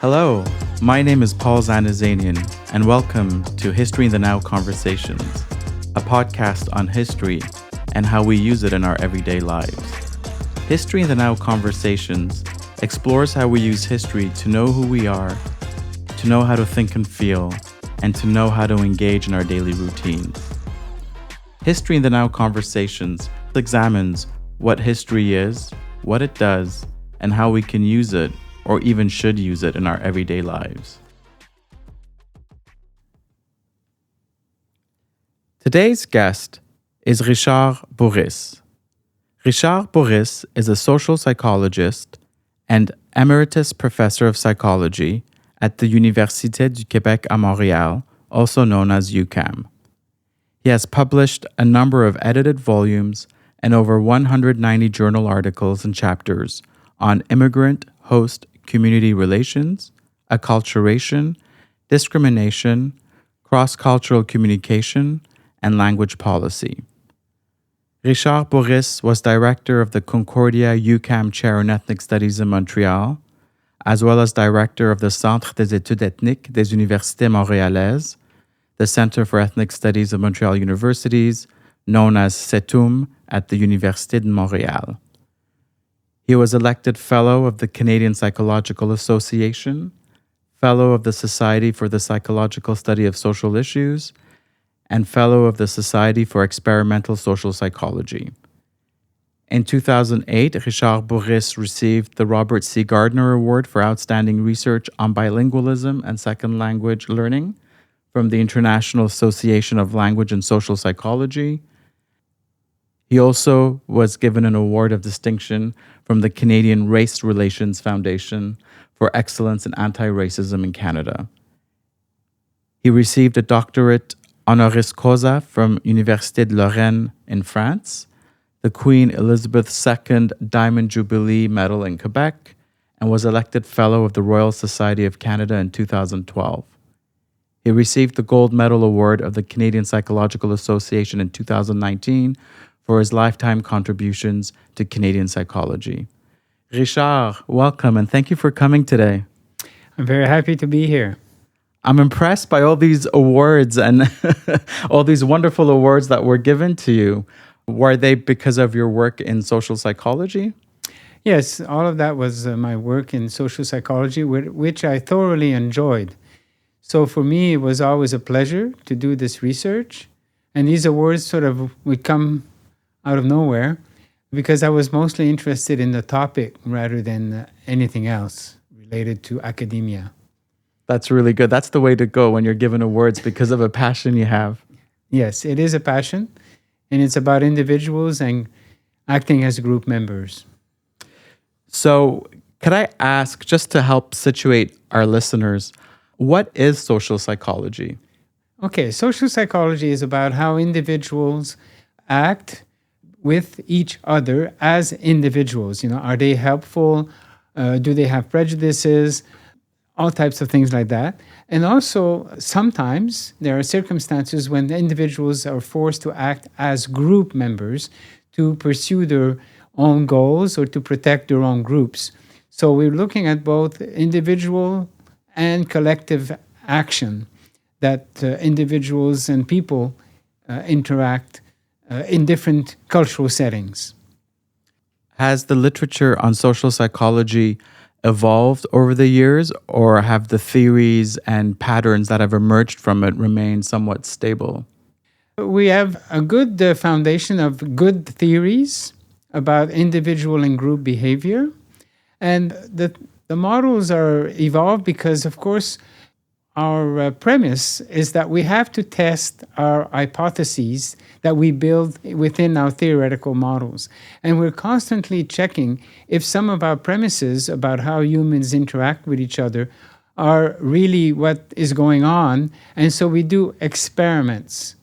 Hello, my name is Paul Zanazanian, and welcome to History in the Now Conversations, a podcast on history and how we use it in our everyday lives. History in the Now Conversations explores how we use history to know who we are, to know how to think and feel, and to know how to engage in our daily routines. History in the Now Conversations examines what history is, what it does, and how we can use it or even should use it in our everyday lives. Today's guest is Richard Bourhis. Richard Bourhis is a social psychologist and Emeritus Professor of Psychology at the Université du Québec à Montréal, also known as UQAM. He has published a number of edited volumes and over 190 journal articles and chapters on immigrant-host community relations, acculturation, discrimination, cross-cultural communication, and language policy. Richard Bourhis was director of the Concordia UQAM Chair in Ethnic Studies in Montreal, as well as director of the Centre des études ethniques des Universités montréalaises, the Center for Ethnic Studies of Montreal Universities, known as CETUM at the Université de Montréal. He was elected Fellow of the Canadian Psychological Association, Fellow of the Society for the Psychological Study of Social Issues, and Fellow of the Society for Experimental Social Psychology. In 2008, Richard Bourhis received the Robert C. Gardner Award for Outstanding Research on Bilingualism and Second Language Learning from the International Association of Language and Social Psychology. He also was given an award of distinction from the Canadian Race Relations Foundation for excellence in anti-racism in Canada. He received a doctorate Honoris causa from Université de Lorraine in France, the Queen Elizabeth II Diamond Jubilee Medal in Quebec, and was elected Fellow of the Royal Society of Canada in 2012. He received the Gold Medal Award of the Canadian Psychological Association in 2019 for his lifetime contributions to Canadian psychology. Richard, welcome, and thank you for coming today. I'm very happy to be here. I'm impressed by all these awards and all these wonderful awards that were given to you. Were they because of your work in social psychology? Yes, all of that was my work in social psychology, which I thoroughly enjoyed. So for me, it was always a pleasure to do this research. And these awards sort of would come out of nowhere because I was mostly interested in the topic rather than anything else related to academia. That's really good. That's the way to go when you're given awards because of a passion you have. Yes, it is a passion, and it's about individuals and acting as group members. So could I ask, just to help situate our listeners, what is social psychology? Okay, social psychology is about how individuals act with each other as individuals. Are they helpful? Do they have prejudices? All types of things like that. And also, sometimes there are circumstances when the individuals are forced to act as group members to pursue their own goals or to protect their own groups. So we're looking at both individual and collective action that individuals and people interact in different cultural settings. Has the literature on social psychology evolved over the years, or have the theories and patterns that have emerged from it remained somewhat stable? We have a good foundation of good theories about individual and group behavior. And the models are evolved because, of course, our premise is that we have to test our hypotheses that we build within our theoretical models. And we're constantly checking if some of our premises about how humans interact with each other are really what is going on. And so we do experiments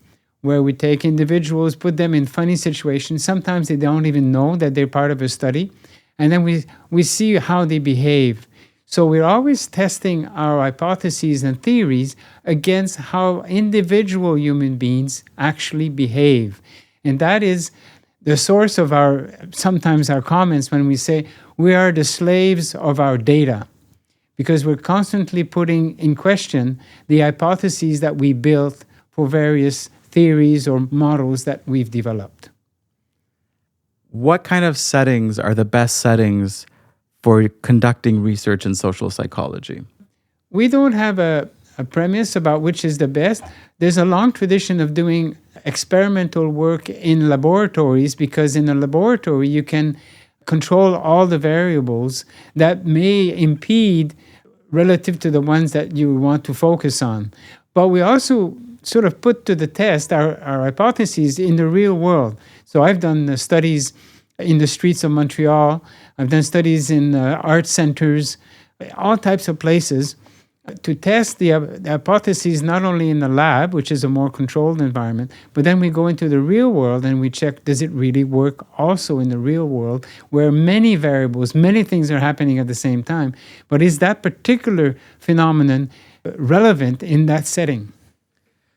where we take individuals, put them in funny situations. Sometimes they don't even know that they're part of a study. And then we see how they behave. So we're always testing our hypotheses and theories against how individual human beings actually behave. And that is the source of sometimes our comments when we say we are the slaves of our data. because we're constantly putting in question the hypotheses that we built for various theories or models that we've developed. What kind of settings are the best settings for conducting research in social psychology? We don't have a premise about which is the best. There's a long tradition of doing experimental work in laboratories, because in a laboratory you can control all the variables that may impede relative to the ones that you want to focus on. But we also sort of put to the test our hypotheses in the real world. So I've done studies in the streets of Montreal. I've done studies in art centers, all types of places, to test the hypotheses not only in the lab, which is a more controlled environment, but then we go into the real world and we check, does it really work also in the real world, where many variables, many things are happening at the same time. But is that particular phenomenon relevant in that setting?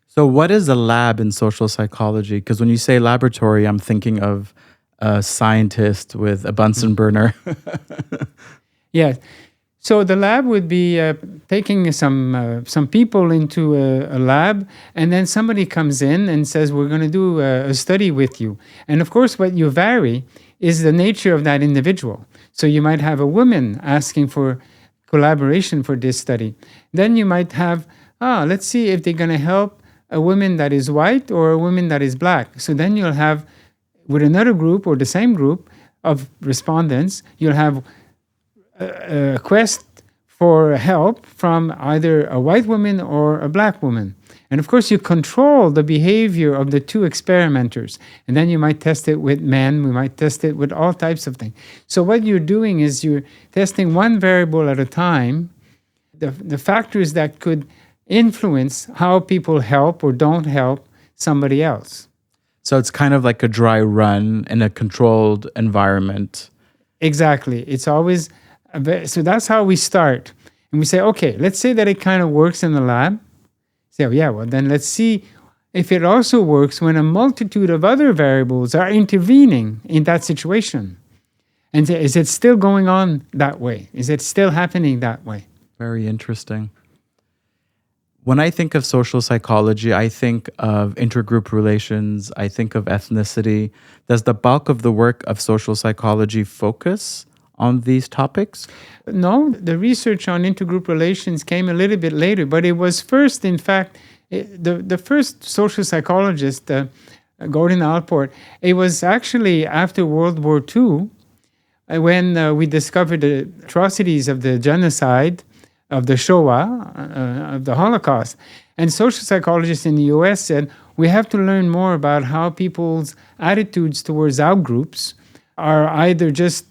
So what is a lab in social psychology? Because when you say laboratory, I'm thinking of a scientist with a Bunsen burner. Yeah. So the lab would be taking some people into a lab, and then somebody comes in and says, we're going to do a study with you. And of course, what you vary is the nature of that individual. So you might have a woman asking for collaboration for this study. Then you might have, let's see if they're going to help a woman that is white or a woman that is black. So then you'll have, with another group or the same group of respondents, you'll have a quest for help from either a white woman or a black woman. And of course, you control the behavior of the two experimenters. And then you might test it with men, we might test it with all types of things. So what you're doing is you're testing one variable at a time, the factors that could influence how people help or don't help somebody else. So it's kind of like a dry run in a controlled environment. Exactly. It's always... So that's how we start. And we say, okay, let's say that it kind of works in the lab. Say, well, then let's see if it also works when a multitude of other variables are intervening in that situation. And say, is it still going on that way? Is it still happening that way? Very interesting. When I think of social psychology, I think of intergroup relations, I think of ethnicity. Does the bulk of the work of social psychology focus on these topics? No, the research on intergroup relations came a little bit later, but it was first, in fact, the first social psychologist, Gordon Allport, it was actually after World War II when we discovered the atrocities of the genocide, of the Shoah, of the Holocaust. And social psychologists in the US said, we have to learn more about how people's attitudes towards outgroups are either just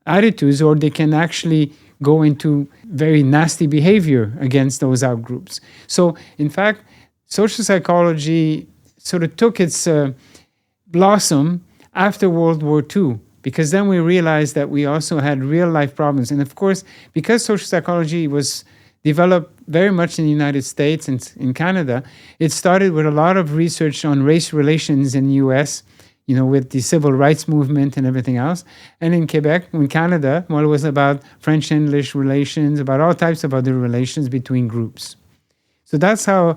attitudes, or they can actually go into very nasty behavior against those outgroups. So, in fact, social psychology sort of took its blossom after World War II, because then we realized that we also had real-life problems. And of course, because social psychology was developed very much in the United States and in Canada, it started with a lot of research on race relations in the US, with the civil rights movement and everything else. And in Quebec, in Canada, it was about French-English relations, about all types of other relations between groups. So that's how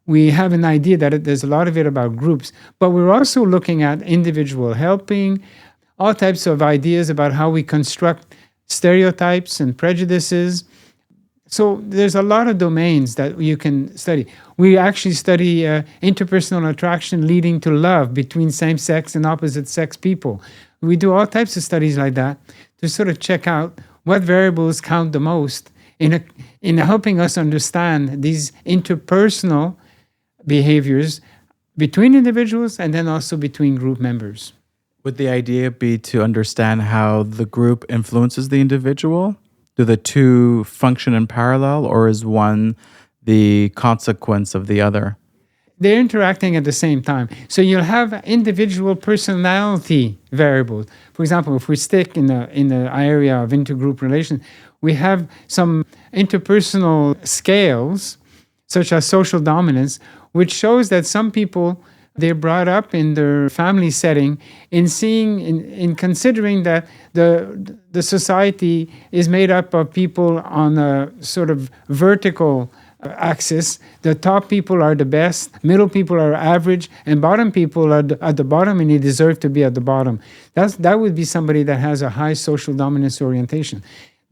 we have an idea that there's a lot of it about groups. But we're also looking at individual helping, all types of ideas about how we construct stereotypes and prejudices. So there's a lot of domains that you can study. We actually study interpersonal attraction leading to love between same-sex and opposite-sex people. We do all types of studies like that to sort of check out what variables count the most in helping us understand these interpersonal behaviors between individuals and then also between group members. Would the idea be to understand how the group influences the individual? Do the two function in parallel, or is one the consequence of the other? They're interacting at the same time. So you'll have individual personality variables. For example, if we stick in the area of intergroup relations, we have some interpersonal scales, such as social dominance, which shows that some people they're brought up in their family setting, in seeing, in considering that the society is made up of people on a sort of vertical axis. The top people are the best, middle people are average, and bottom people are at the bottom, and they deserve to be at the bottom. That would be somebody that has a high social dominance orientation.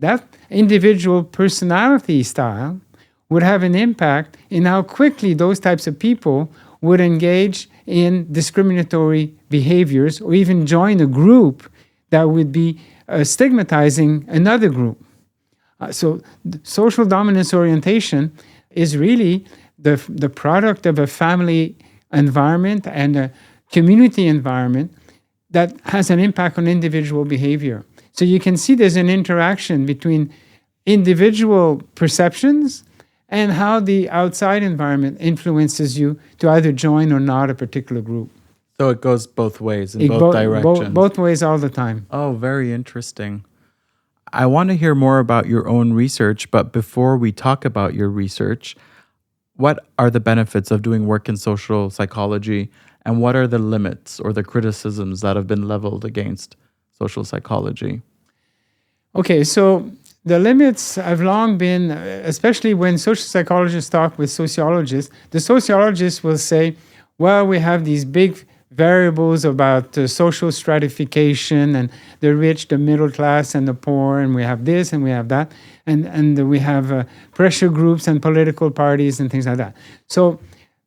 That individual personality style would have an impact in how quickly those types of people would engage in discriminatory behaviors or even join a group that would be stigmatizing another group. So social dominance orientation is really the product of a family environment and a community environment that has an impact on individual behavior. So you can see there's an interaction between individual perceptions and how the outside environment influences you to either join or not a particular group. So it goes both ways, in both directions. Both ways all the time. Oh, very interesting. I want to hear more about your own research, but before we talk about your research, what are the benefits of doing work in social psychology, and what are the limits or the criticisms that have been leveled against social psychology? Okay, so the limits have long been, especially when social psychologists talk with sociologists, the sociologists will say, well, we have these big variables about social stratification and the rich, the middle class, and the poor, and we have this and we have that, and we have pressure groups and political parties and things like that. So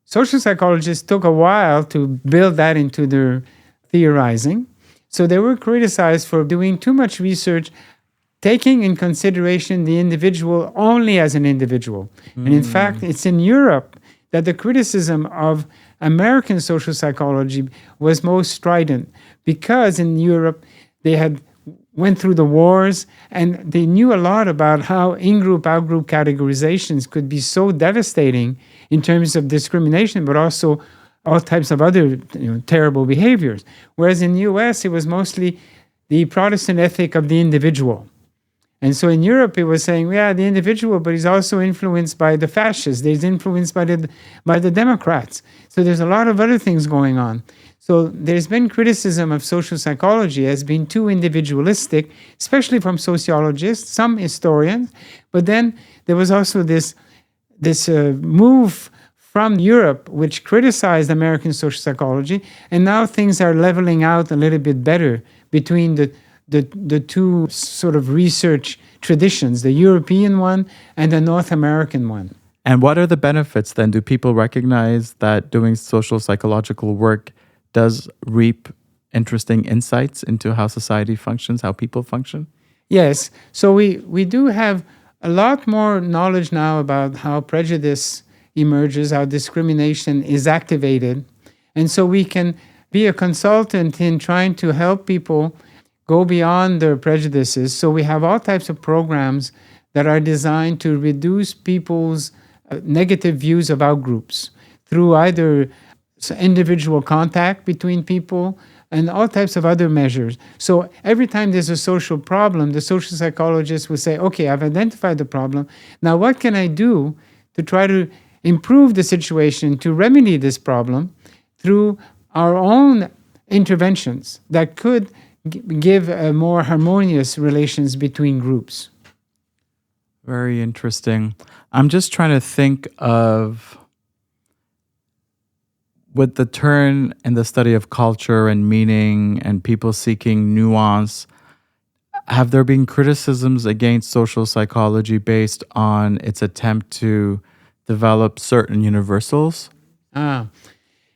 social psychologists took a while to build that into their theorizing. So they were criticized for doing too much research, taking in consideration the individual only as an individual. And in fact, it's in Europe that the criticism of American social psychology was most strident, because in Europe they had went through the wars and they knew a lot about how in-group, out-group categorizations could be so devastating in terms of discrimination, but also all types of other terrible behaviors. Whereas in the US, it was mostly the Protestant ethic of the individual. And so in Europe, it was saying, yeah, the individual, but he's also influenced by the fascists. He's influenced by the Democrats. So there's a lot of other things going on. So there's been criticism of social psychology as being too individualistic, especially from sociologists, some historians. But then there was also this move from Europe, which criticized American social psychology, and now things are leveling out a little bit better between the two sort of research traditions, the European one and the North American one. And what are the benefits then? Do people recognize that doing social psychological work does reap interesting insights into how society functions, how people function? Yes. So we do have a lot more knowledge now about how prejudice emerges, how discrimination is activated. And so we can be a consultant in trying to help people go beyond their prejudices. So we have all types of programs that are designed to reduce people's negative views of outgroups through either individual contact between people and all types of other measures. So every time there's a social problem, the social psychologist will say, okay, I've identified the problem. Now what can I do to try to improve the situation, to remedy this problem through our own interventions that could give more harmonious relations between groups? Very interesting. I'm just trying to think of, with the turn in the study of culture and meaning and people seeking nuance, have there been criticisms against social psychology based on its attempt to develop certain universals?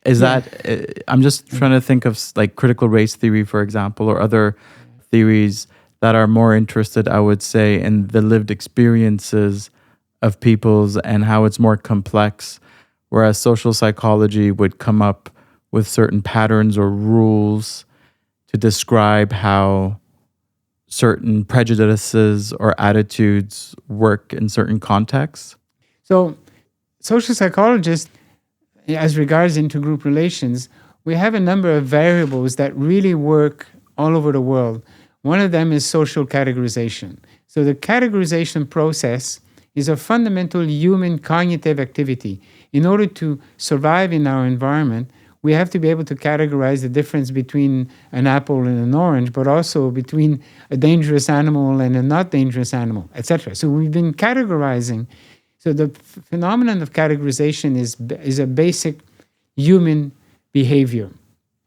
Is that, I'm just trying to think of like critical race theory, for example, or other theories that are more interested, I would say, in the lived experiences of peoples and how it's more complex, whereas social psychology would come up with certain patterns or rules to describe how certain prejudices or attitudes work in certain contexts. So social psychologists, as regards intergroup relations, we have a number of variables that really work all over the world. One of them is social categorization. So the categorization process is a fundamental human cognitive activity. In order to survive in our environment, we have to be able to categorize the difference between an apple and an orange, but also between a dangerous animal and a not dangerous animal, etc. So we've been categorizing. So the phenomenon of categorization is a basic human behavior.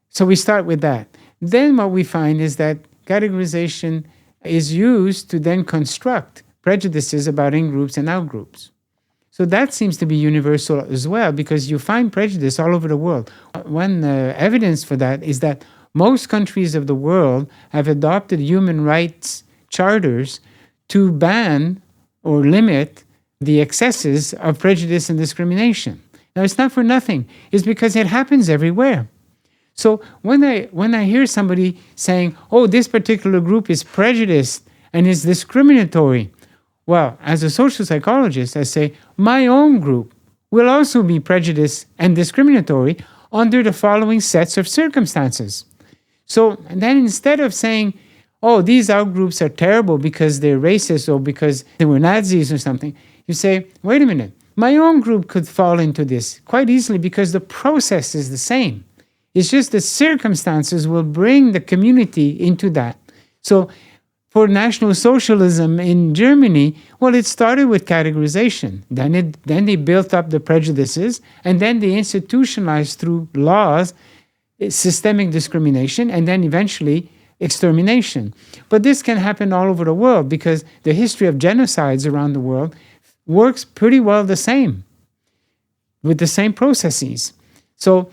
So we start with that. Then what we find is that categorization is used to then construct prejudices about in-groups and out-groups. So that seems to be universal as well, because you find prejudice all over the world. One evidence for that is that most countries of the world have adopted human rights charters to ban or limit the excesses of prejudice and discrimination. Now, it's not for nothing. It's because it happens everywhere. So when I hear somebody saying, oh, this particular group is prejudiced and is discriminatory, well, as a social psychologist, I say, my own group will also be prejudiced and discriminatory under the following sets of circumstances. So then instead of saying, oh, these outgroups are terrible because they're racist or because they were Nazis or something, you say, wait a minute, my own group could fall into this quite easily because the process is the same. It's just the circumstances will bring the community into that. So for National Socialism in Germany, well, it started with categorization. Then they built up the prejudices, and then they institutionalized through laws systemic discrimination, and then eventually extermination. But this can happen all over the world because the history of genocides around the world works pretty well the same, with the same processes. So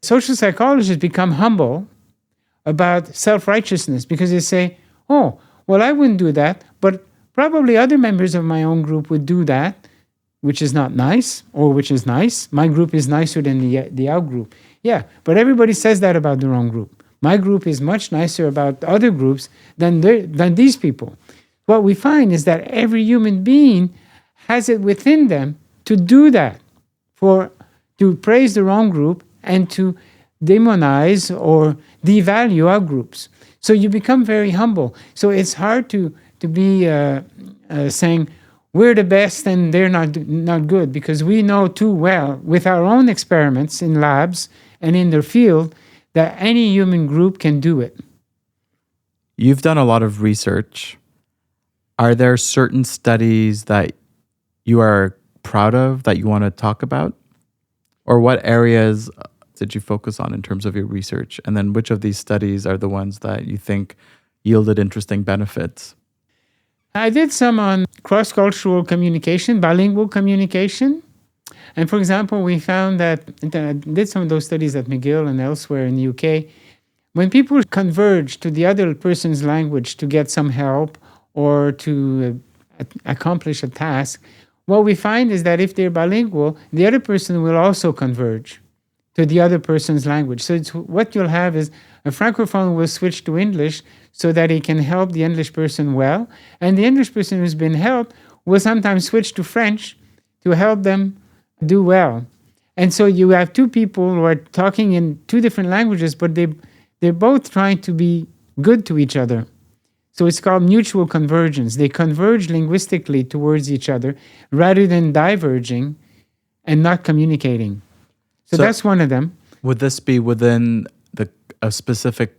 social psychologists become humble about self-righteousness because they say, oh, well, I wouldn't do that, but probably other members of my own group would do that, which is not nice, or which is nice. My group is nicer than the out group. Yeah, but everybody says that about their own group. My group is much nicer about other groups than these people. What we find is that every human being has it within them to do that, to praise their own group and to demonize or devalue our groups. So you become very humble. So it's hard to be saying we're the best and they're not good, because we know too well with our own experiments in labs and in their field that any human group can do it. You've done a lot of research. Are there certain studies that you are proud of that you want to talk about? Or what areas did you focus on in terms of your research? And then which of these studies are the ones that you think yielded interesting benefits? I did some on cross-cultural communication, bilingual communication. And for example, we found that, I did some of those studies at McGill and elsewhere in the UK, when people converge to the other person's language to get some help or to accomplish a task, what we find is that if they're bilingual, the other person will also converge to the other person's language. So what you'll have is a Francophone will switch to English so that he can help the English person well, and the English person who's been helped will sometimes switch to French to help them do well. And so you have two people who are talking in two different languages, but they're both trying to be good to each other. So it's called mutual convergence. They converge linguistically towards each other rather than diverging and not communicating. So that's one of them. Would this be within a specific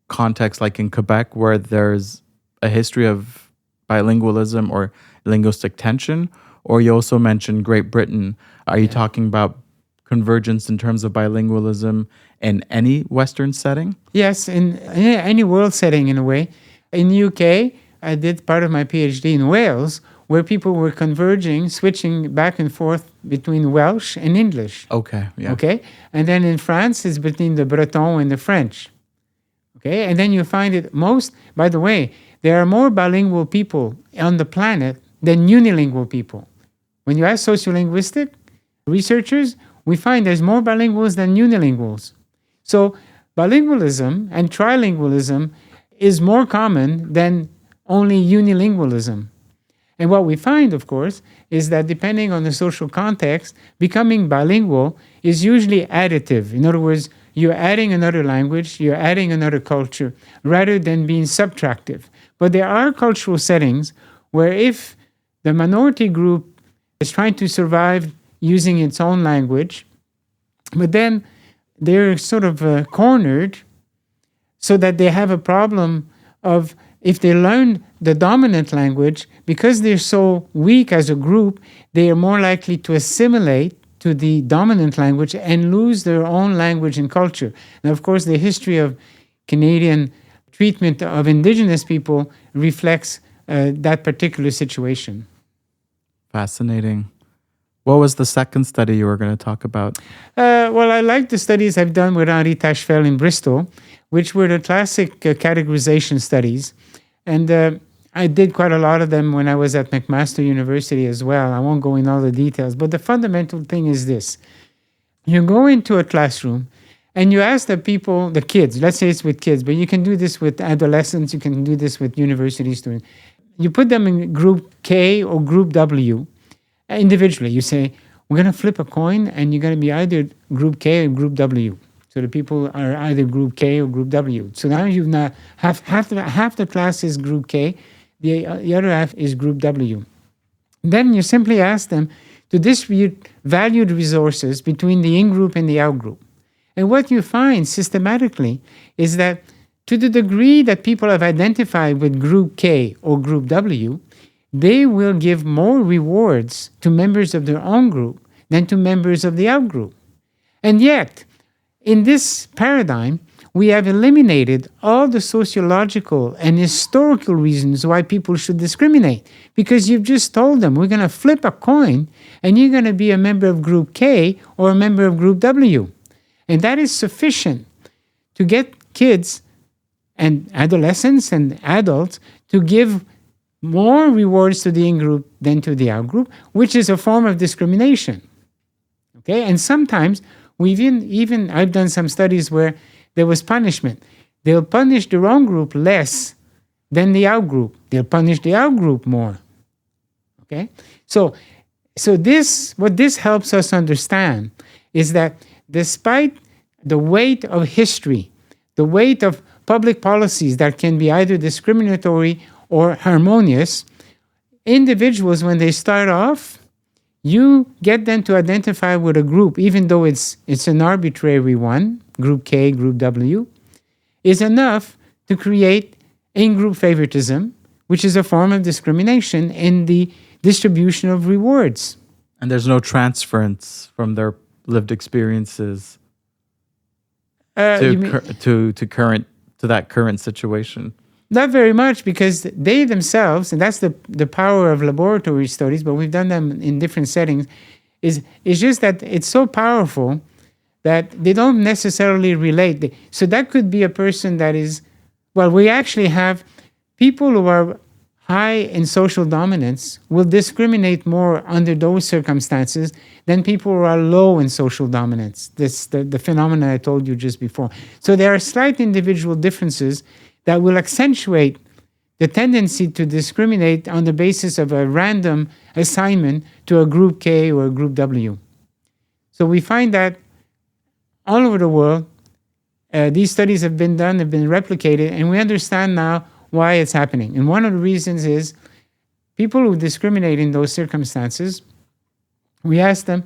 context, like in Quebec, where there's a history of bilingualism or linguistic tension? Or you also mentioned Great Britain. Are you talking about convergence in terms of bilingualism in any Western setting? Yes, in any world setting in a way. In the UK, I did part of my PhD in Wales, where people were converging, switching back and forth between Welsh and English. Okay, yeah. Okay? And then in France, it's between the Breton and the French. Okay? And then you find it by the way, there are more bilingual people on the planet than unilingual people. When you ask sociolinguistic researchers, we find there's more bilinguals than unilinguals. So bilingualism and trilingualism is more common than only unilingualism. And what we find, of course, is that depending on the social context, becoming bilingual is usually additive. In other words, you're adding another language, you're adding another culture, rather than being subtractive. But there are cultural settings where if the minority group is trying to survive using its own language, but then they're sort of cornered, so that they have a problem of, if they learn the dominant language, because they're so weak as a group, they are more likely to assimilate to the dominant language and lose their own language and culture. And of course, the history of Canadian treatment of Indigenous people reflects that particular situation. Fascinating. What was the second study you were going to talk about? Well, I like the studies I've done with Henri Tachefel in Bristol, which were the classic categorization studies. And I did quite a lot of them when I was at McMaster University as well. I won't go in all the details, but the fundamental thing is this. You go into a classroom and you ask the people, the kids, let's say it's with kids, but you can do this with adolescents, you can do this with university students. You put them in group K or group W individually. You say, we're going to flip a coin and you're going to be either group K or group W. So the people are either group K or group W. So now you've not half the class is group K, the other half is group W. Then you simply ask them to distribute valued resources between the in-group and the out-group. And what you find systematically is that to the degree that people have identified with group K or group W, they will give more rewards to members of their own group than to members of the out-group. And yet, in this paradigm, we have eliminated all the sociological and historical reasons why people should discriminate. Because you've just told them, we're going to flip a coin and you're going to be a member of group K or a member of group W. And that is sufficient to get kids and adolescents and adults to give more rewards to the in-group than to the out-group, which is a form of discrimination. Okay, and sometimes we've even I've done some studies where there was punishment. They'll punish their own group less than the out-group. They'll punish the out-group more. Okay, so what this helps us understand is that despite the weight of history, the weight of public policies that can be either discriminatory or harmonious, individuals, when they start off, you get them to identify with a group, even though it's an arbitrary one, group K, group W, is enough to create in-group favoritism, which is a form of discrimination in the distribution of rewards. And there's no transference from their lived experiences to that current situation. Not very much, because they themselves, and that's the power of laboratory studies, but we've done them in different settings, is just that it's so powerful that they don't necessarily relate. So that could be a person that is, well, we actually have people who are high in social dominance will discriminate more under those circumstances than people who are low in social dominance. This the phenomenon I told you just before. So there are slight individual differences that will accentuate the tendency to discriminate on the basis of a random assignment to a group K or a group W. So we find that all over the world, these studies have been done, have been replicated, and we understand now why it's happening. And one of the reasons is people who discriminate in those circumstances, we ask them,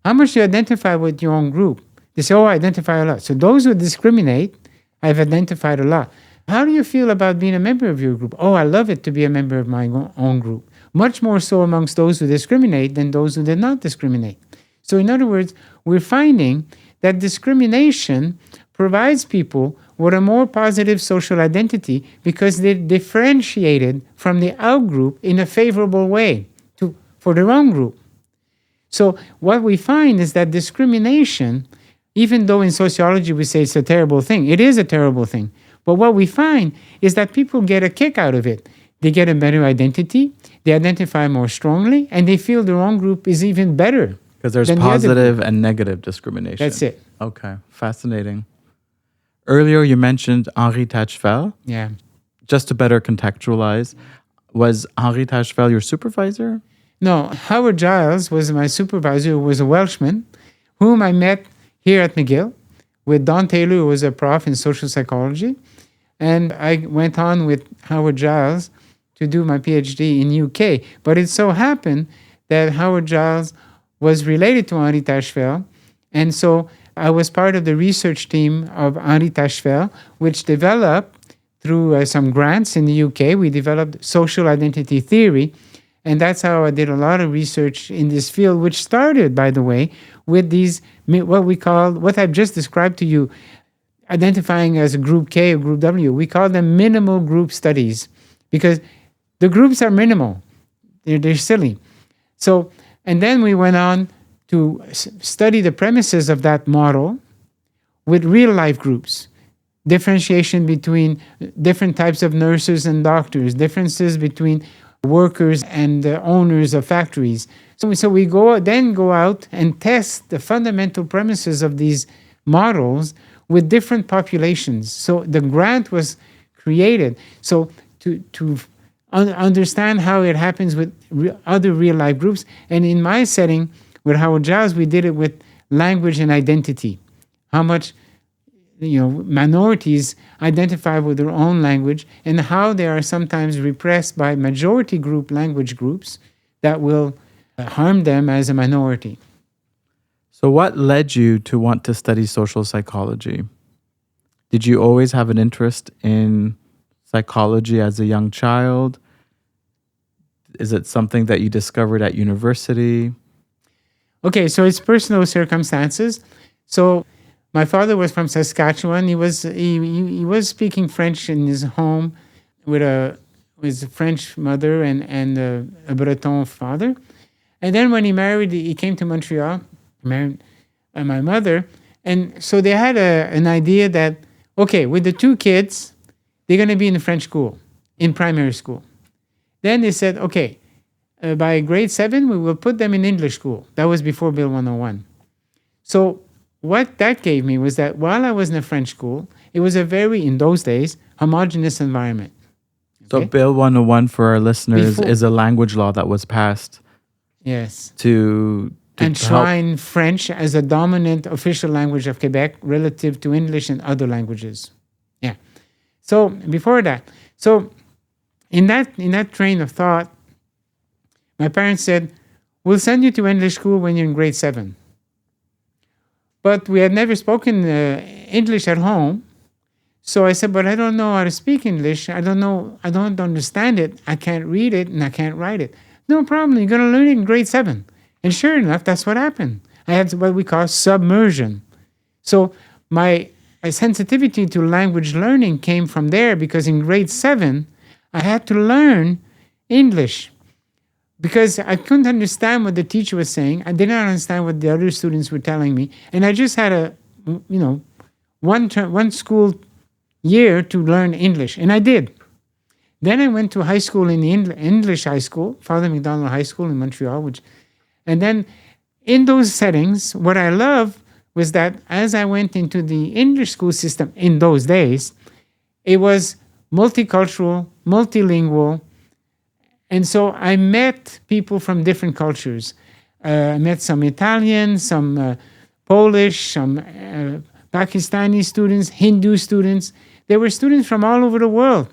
how much do you identify with your own group? They say, I identify a lot. So those who discriminate, I've identified a lot. How do you feel about being a member of your group? I love it to be a member of my own group. Much more so amongst those who discriminate than those who did not discriminate. So in other words, we're finding that discrimination provides people with a more positive social identity because they're differentiated from the out-group in a favorable way for their own group. So what we find is that discrimination, even though in sociology we say it's a terrible thing, it is a terrible thing. But what we find is that people get a kick out of it. They get a better identity, they identify more strongly, and they feel their own group is even better. Because there's positive and negative discrimination. That's it. Okay, fascinating. Earlier you mentioned Henri Tachefel. Yeah. Just to better contextualize, was Henri Tachefel your supervisor? No, Howard Giles was my supervisor, who was a Welshman, whom I met here at McGill with Don Taylor, who was a prof in social psychology. And I went on with Howard Giles to do my PhD in UK. But it so happened that Howard Giles was related to Henri Tachefel. And so I was part of the research team of Henri Tachefel, which developed through some grants in the UK. We developed social identity theory. And that's how I did a lot of research in this field, which started, by the way, with these, what I've just described to you, identifying as a group K or group W. We call them minimal group studies because the groups are minimal. They're silly. So, and then we went on to study the premises of that model with real life groups. Differentiation between different types of nurses and doctors, differences between workers and owners of factories. So we go out and test the fundamental premises of these models with different populations. So the grant was created so to understand how it happens with other real life groups. And in my setting with Howard Giles, we did it with language and identity. How much minorities identify with their own language and how they are sometimes repressed by majority group language groups that will harm them as a minority. So what led you to want to study social psychology? Did you always have an interest in psychology as a young child? Is it something that you discovered at university? Okay, so it's personal circumstances. So my father was from Saskatchewan. He was speaking French in his home with a French mother and a Breton father. And then when he married, he came to Montreal, married my mother. And so they had an idea that, okay, with the two kids, they're going to be in the French school, in primary school. Then they said, okay, by grade 7, we will put them in English school. That was before Bill 101. So what that gave me was that while I was in a French school, it was a very, in those days, homogenous environment. Okay? So Bill 101 for our listeners is a language law that was passed. Yes. To enshrine French as a dominant official language of Quebec relative to English and other languages. Yeah. So before that, so in that train of thought, my parents said, we'll send you to English school when you're in grade 7. But we had never spoken English at home. So I said, but I don't know how to speak English. I don't understand it. I can't read it and I can't write it. No problem. You're going to learn it in grade 7. And sure enough, that's what happened. I had what we call submersion. So my sensitivity to language learning came from there because in grade 7, I had to learn English because I couldn't understand what the teacher was saying. I didn't understand what the other students were telling me. And I just had one school year to learn English. And I did. Then I went to high school in the English high school, Father McDonald High School in Montreal. And then in those settings, what I loved was that as I went into the English school system in those days, it was multicultural, multilingual. And so I met people from different cultures. I met some Italian, some Polish, some Pakistani students, Hindu students. There were students from all over the world.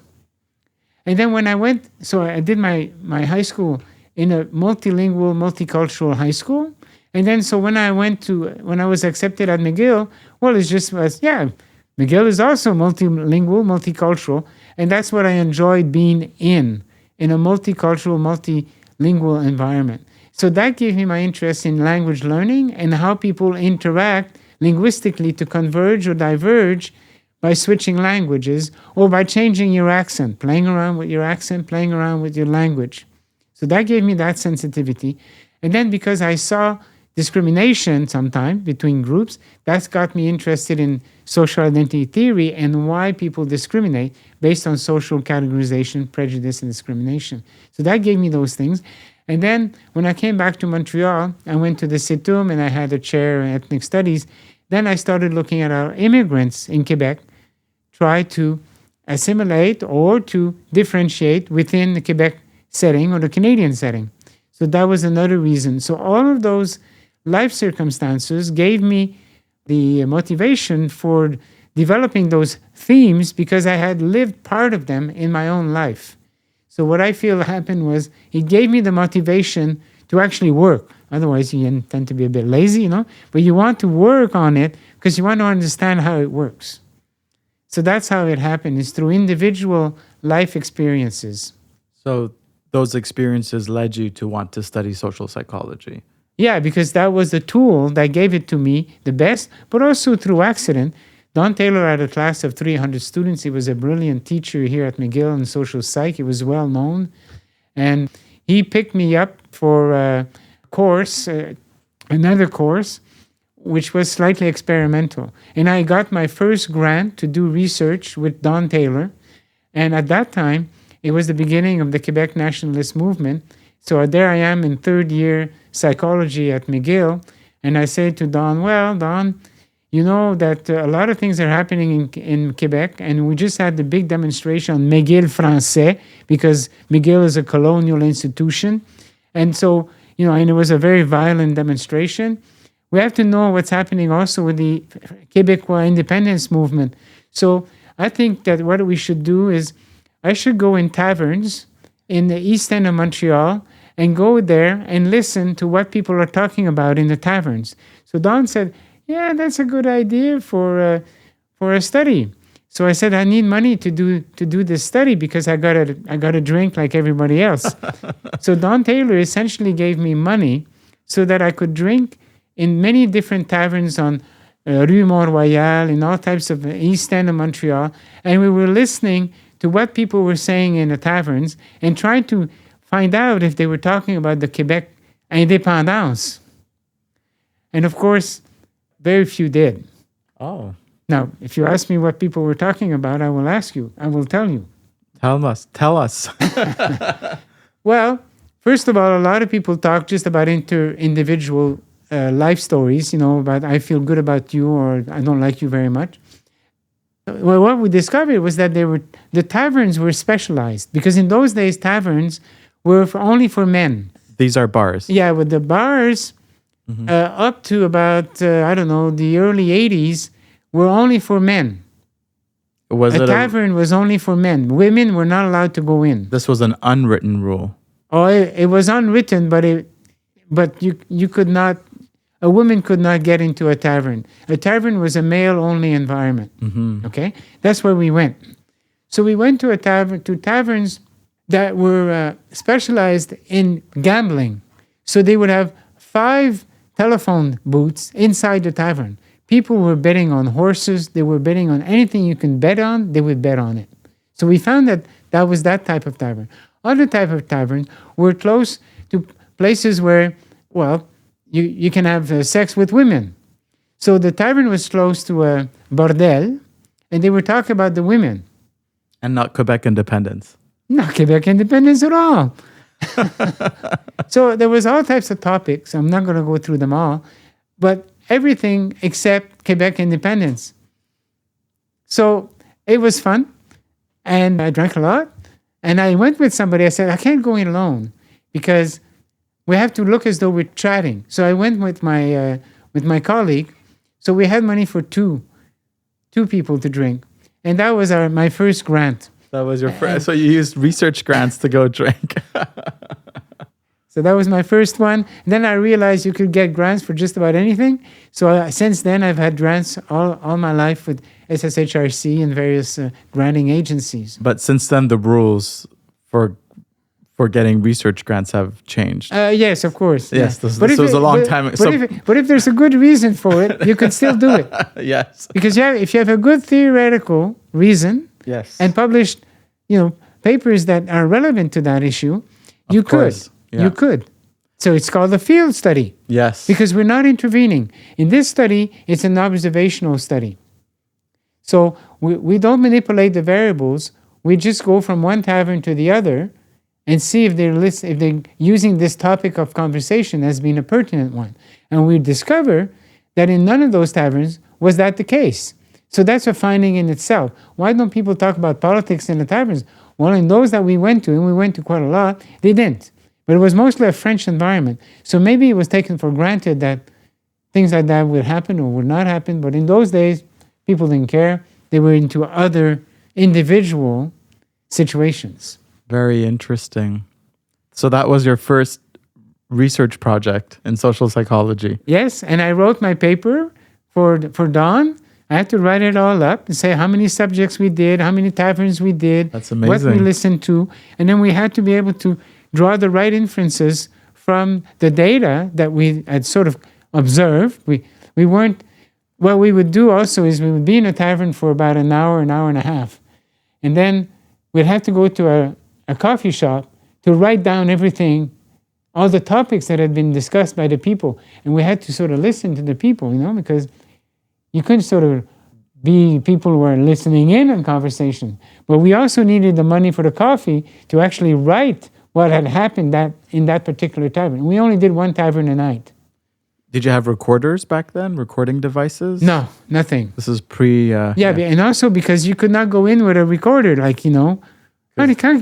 And then when I went, so I did my high school in a multilingual, multicultural high school. And then so when I was accepted at McGill, well, it just was, McGill is also multilingual, multicultural. And that's what I enjoyed being in a multicultural, multilingual environment. So that gave me my interest in language learning and how people interact linguistically to converge or diverge by switching languages or by changing your accent, playing around with your accent, playing around with your language. So that gave me that sensitivity. And then because I saw discrimination sometimes between groups, that's got me interested in social identity theory and why people discriminate based on social categorization, prejudice, and discrimination. So that gave me those things. And then when I came back to Montreal, I went to the CITUM and I had a chair in ethnic studies. Then I started looking at our immigrants in Quebec, try to assimilate or to differentiate within the Quebec setting or the Canadian setting. So that was another reason. So all of those life circumstances gave me the motivation for developing those themes because I had lived part of them in my own life. So what I feel happened was it gave me the motivation to actually work. Otherwise, you tend to be a bit lazy, But you want to work on it because you want to understand how it works. So that's how it happened, is through individual life experiences. So those experiences led you to want to study social psychology. Yeah, because that was the tool that gave it to me the best, but also through accident. Don Taylor had a class of 300 students. He was a brilliant teacher here at McGill in social psych. He was well known. And he picked me up for a course, another course, which was slightly experimental. And I got my first grant to do research with Don Taylor. And at that time, it was the beginning of the Quebec nationalist movement. So there I am in third year psychology at McGill. And I say to Don, well, Don, you know that a lot of things are happening in Quebec, and we just had the big demonstration on McGill Français, because McGill is a colonial institution. And so, and it was a very violent demonstration. We have to know what's happening also with the Quebecois independence movement. So I think that what we should do is, I should go in taverns in the east end of Montreal and go there and listen to what people are talking about in the taverns. So Don said, yeah, that's a good idea for a study. So I said, I need money to do this study because I gotta drink like everybody else. So Don Taylor essentially gave me money so that I could drink in many different taverns on Rue Mont-Royal, in all types of east end of Montreal, and we were listening to what people were saying in the taverns and trying to find out if they were talking about the Quebec indépendance. And of course, very few did. Oh. Now, if you ask me what people were talking about, I will tell you. Tell us. Well, first of all, a lot of people talk just about individual life stories, about I feel good about you or I don't like you very much. Well, what we discovered was that the taverns were specialized, because in those days, taverns were only for men. These are bars. Yeah, with the bars up to about, the early 80s were only for men. A tavern was only for men. Women were not allowed to go in. This was an unwritten rule. Oh, it was unwritten, but you could not. A woman could not get into a tavern. A tavern was a male-only environment. Mm-hmm. Okay, that's where we went. So we went to taverns that were specialized in gambling. So they would have 5 telephone booths inside the tavern. People were betting on horses. They were betting on anything you can bet on. They would bet on it. So we found that was that type of tavern. Other type of taverns were close to places where, well, you can have sex with women. So the tavern was close to a bordel, and they were talking about the women. And not Quebec independence. Not Quebec independence at all. So there was all types of topics. I'm not going to go through them all, but everything except Quebec independence. So it was fun, and I drank a lot. And I went with somebody. I said, I can't go in alone because we have to look as though we're chatting. So I went with my colleague. So we had money for two people to drink, and that was my first grant. That was your first. So you used research grants to go drink. So that was my first one. And then I realized you could get grants for just about anything. So since then, I've had grants all my life with SSHRC and various granting agencies. But since then, the rules for getting research grants have changed. Yes, of course. Yes, this was a long time ago. But if there's a good reason for it, you can still do it. Yes. Because if you have a good theoretical reason, yes, and published, papers that are relevant to that issue, you could. Yeah. You could. So it's called a field study. Yes. Because we're not intervening. In this study, it's an observational study. So we don't manipulate the variables. We just go from one tavern to the other and see if they're using this topic of conversation as being a pertinent one. And we discover that in none of those taverns was that the case. So that's a finding in itself. Why don't people talk about politics in the taverns? Well, in those that we went to, and we went to quite a lot, they didn't. But it was mostly a French environment. So maybe it was taken for granted that things like that would happen or would not happen. But in those days, people didn't care. They were into other individual situations. Very interesting. So that was your first research project in social psychology. Yes, and I wrote my paper for Dawn. I had to write it all up and say how many subjects we did, how many taverns we did, That's amazing. what we listened to. And then we had to be able to draw the right inferences from the data that we had sort of observed. We weren't, what we would do also is we would be in a tavern for about an hour and a half. And then we'd have to go to a coffee shop to write down everything, all the topics that had been discussed by the people. And we had to sort of listen to the people, because you couldn't sort of be people who were listening in on conversation. But we also needed the money for the coffee to actually write what had happened in that particular tavern. We only did one tavern a night. Did you have recorders back then? Recording devices? No, nothing. This is pre... And also because you could not go in with a recorder, how can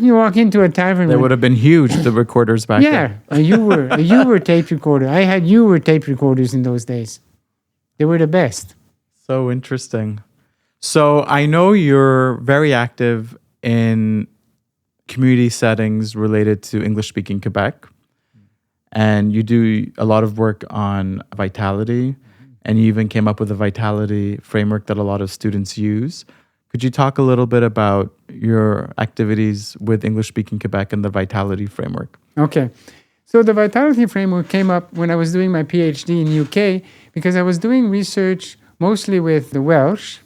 you walk into a tavern? They would have been huge, the recorders back then. Yeah, you were tape recorder. I had tape recorders in those days. They were the best. So interesting. So I know you're very active in community settings related to English-speaking Quebec, and you do a lot of work on vitality, and you even came up with a vitality framework that a lot of students use. Could you talk a little bit about your activities with English-speaking Quebec and the vitality framework? Okay. So the vitality framework came up when I was doing my Ph.D. in UK, because I was doing research mostly with the Welsh,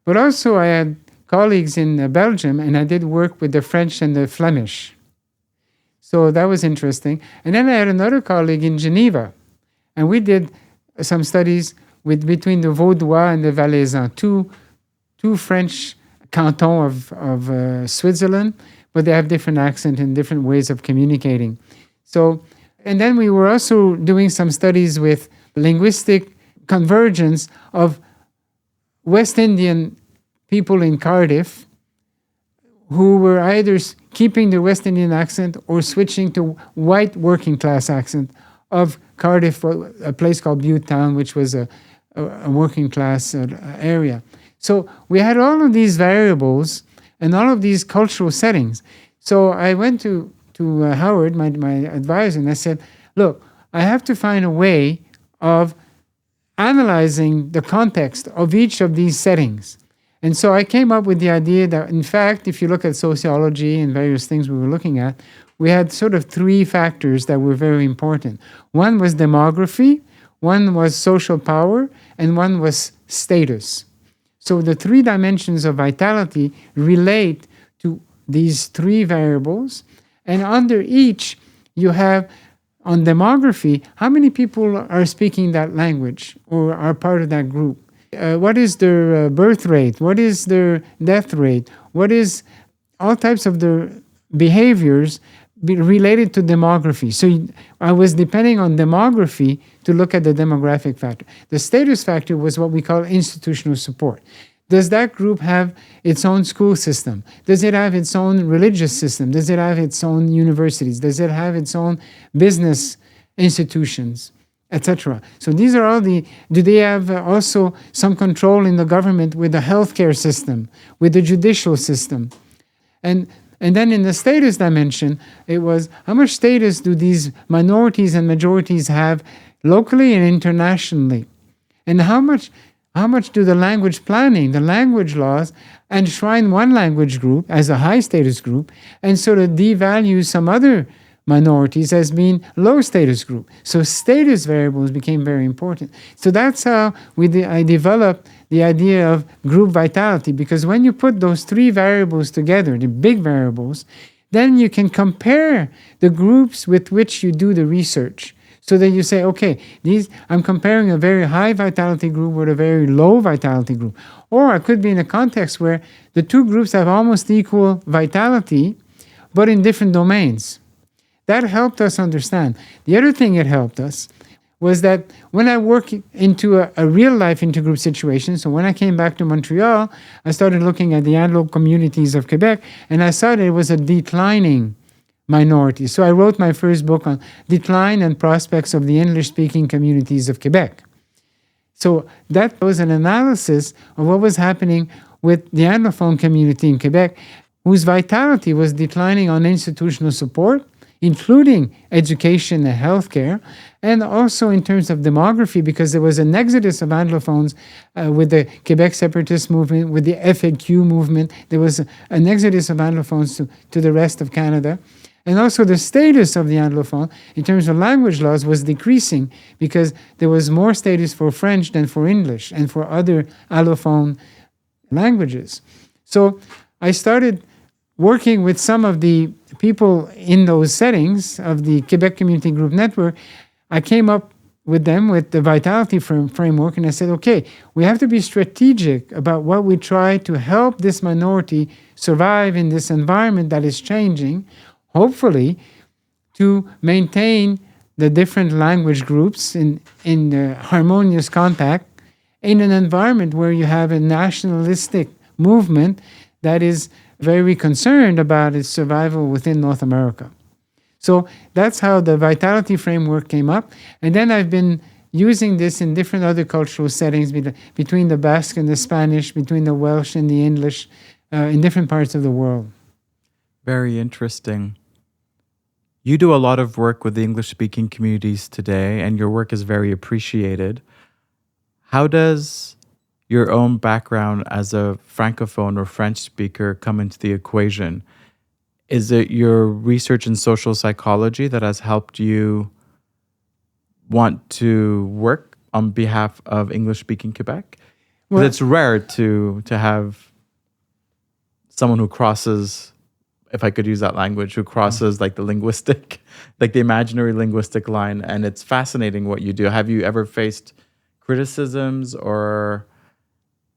but also I had colleagues in Belgium, and I did work with the French and the Flemish. So that was interesting. And then I had another colleague in Geneva, and we did some studies between the Vaudois and the Valaisans, two French cantons of Switzerland, but they have different accent and different ways of communicating. So, and then we were also doing some studies with linguistic convergence of West Indian people in Cardiff who were either keeping the West Indian accent or switching to white working class accent of Cardiff, a place called Butetown, which was a working class area. So we had all of these variables and all of these cultural settings. So I went to Howard, my advisor, and I said, look, I have to find a way of analyzing the context of each of these settings. And so I came up with the idea that, in fact, if you look at sociology and various things we were looking at, we had sort of three factors that were very important. One was demography, one was social power, and one was status. So the three dimensions of vitality relate to these three variables. And under each, you have, on demography, how many people are speaking that language or are part of that group? What is their birth rate? What is their death rate? What is all types of their behaviors related to demography? So I was depending on demography to look at the demographic factor. The status factor was what we call institutional support. Does that group have its own school system? Does it have its own religious system? Does it have its own universities? Does it have its own business institutions, etc.? So these are all do they have also some control in the government with the healthcare system, with the judicial system? And then in the status dimension, it was how much status do these minorities and majorities have locally and internationally? And how much do the language planning, the language laws, enshrine one language group as a high status group and sort of devalue some other minorities as being low status group? So status variables became very important. So that's how I developed the idea of group vitality, because when you put those three variables together, the big variables, then you can compare the groups with which you do the research. So that you say, okay, I'm comparing a very high vitality group with a very low vitality group. Or I could be in a context where the two groups have almost equal vitality, but in different domains. That helped us understand. The other thing it helped us was that when I work into a real-life intergroup situation, so when I came back to Montreal, I started looking at the Anglo communities of Quebec, and I saw that it was a declining minority. So I wrote my first book on decline and prospects of the English-speaking communities of Quebec. So that was an analysis of what was happening with the Anglophone community in Quebec, whose vitality was declining on institutional support, including education and healthcare, and also in terms of demography, because there was an exodus of Anglophones with the Quebec separatist movement, with the FAQ movement. There was an exodus of Anglophones to the rest of Canada. And also the status of the Anglophone in terms of language laws was decreasing because there was more status for French than for English and for other allophone languages. So I started working with some of the people in those settings of the Quebec Community Group Network. I came up with them with the Vitality framework, and I said, okay, we have to be strategic about what we try to help this minority survive in this environment that is changing, hopefully to maintain the different language groups in harmonious contact in an environment where you have a nationalistic movement that is very concerned about its survival within North America. So that's how the Vitality framework came up. And then I've been using this in different other cultural settings, between the Basque and the Spanish, between the Welsh and the English, in different parts of the world. Very interesting. You do a lot of work with the English-speaking communities today, and your work is very appreciated. How does your own background as a Francophone or French speaker come into the equation? Is it your research in social psychology that has helped you want to work on behalf of English-speaking Quebec? Well, it's rare to have someone who crosses, if I could use that language, who crosses like the linguistic, like the imaginary linguistic line. And it's fascinating what you do. Have you ever faced criticisms, or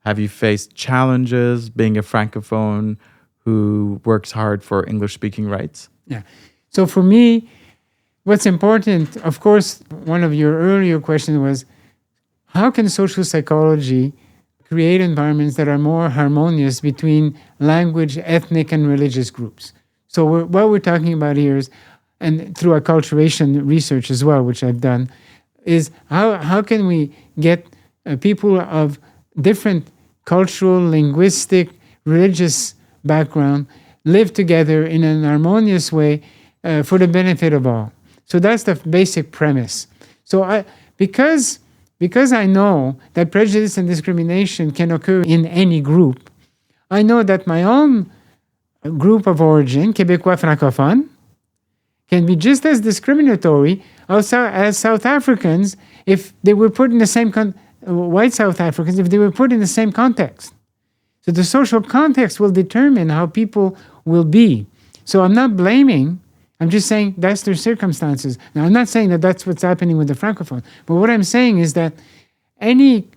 have you faced challenges being a Francophone who works hard for English-speaking rights? Yeah. So for me, what's important, of course, one of your earlier questions was, how can social psychology create environments that are more harmonious between language, ethnic, and religious groups? So what we're talking about here is, and through acculturation research as well, which I've done, is how can we get people of different cultural, linguistic, religious background live together in an harmonious way for the benefit of all. So that's the basic premise. So because I know that prejudice and discrimination can occur in any group, I know that my own group of origin, Québécois francophone, can be just as discriminatory as South Africans if they were put in the same white South Africans if they were put in the same context. So the social context will determine how people will be. So I'm not blaming, I'm just saying that's their circumstances. Now, I'm not saying that that's what's happening with the Francophone, but what I'm saying is that any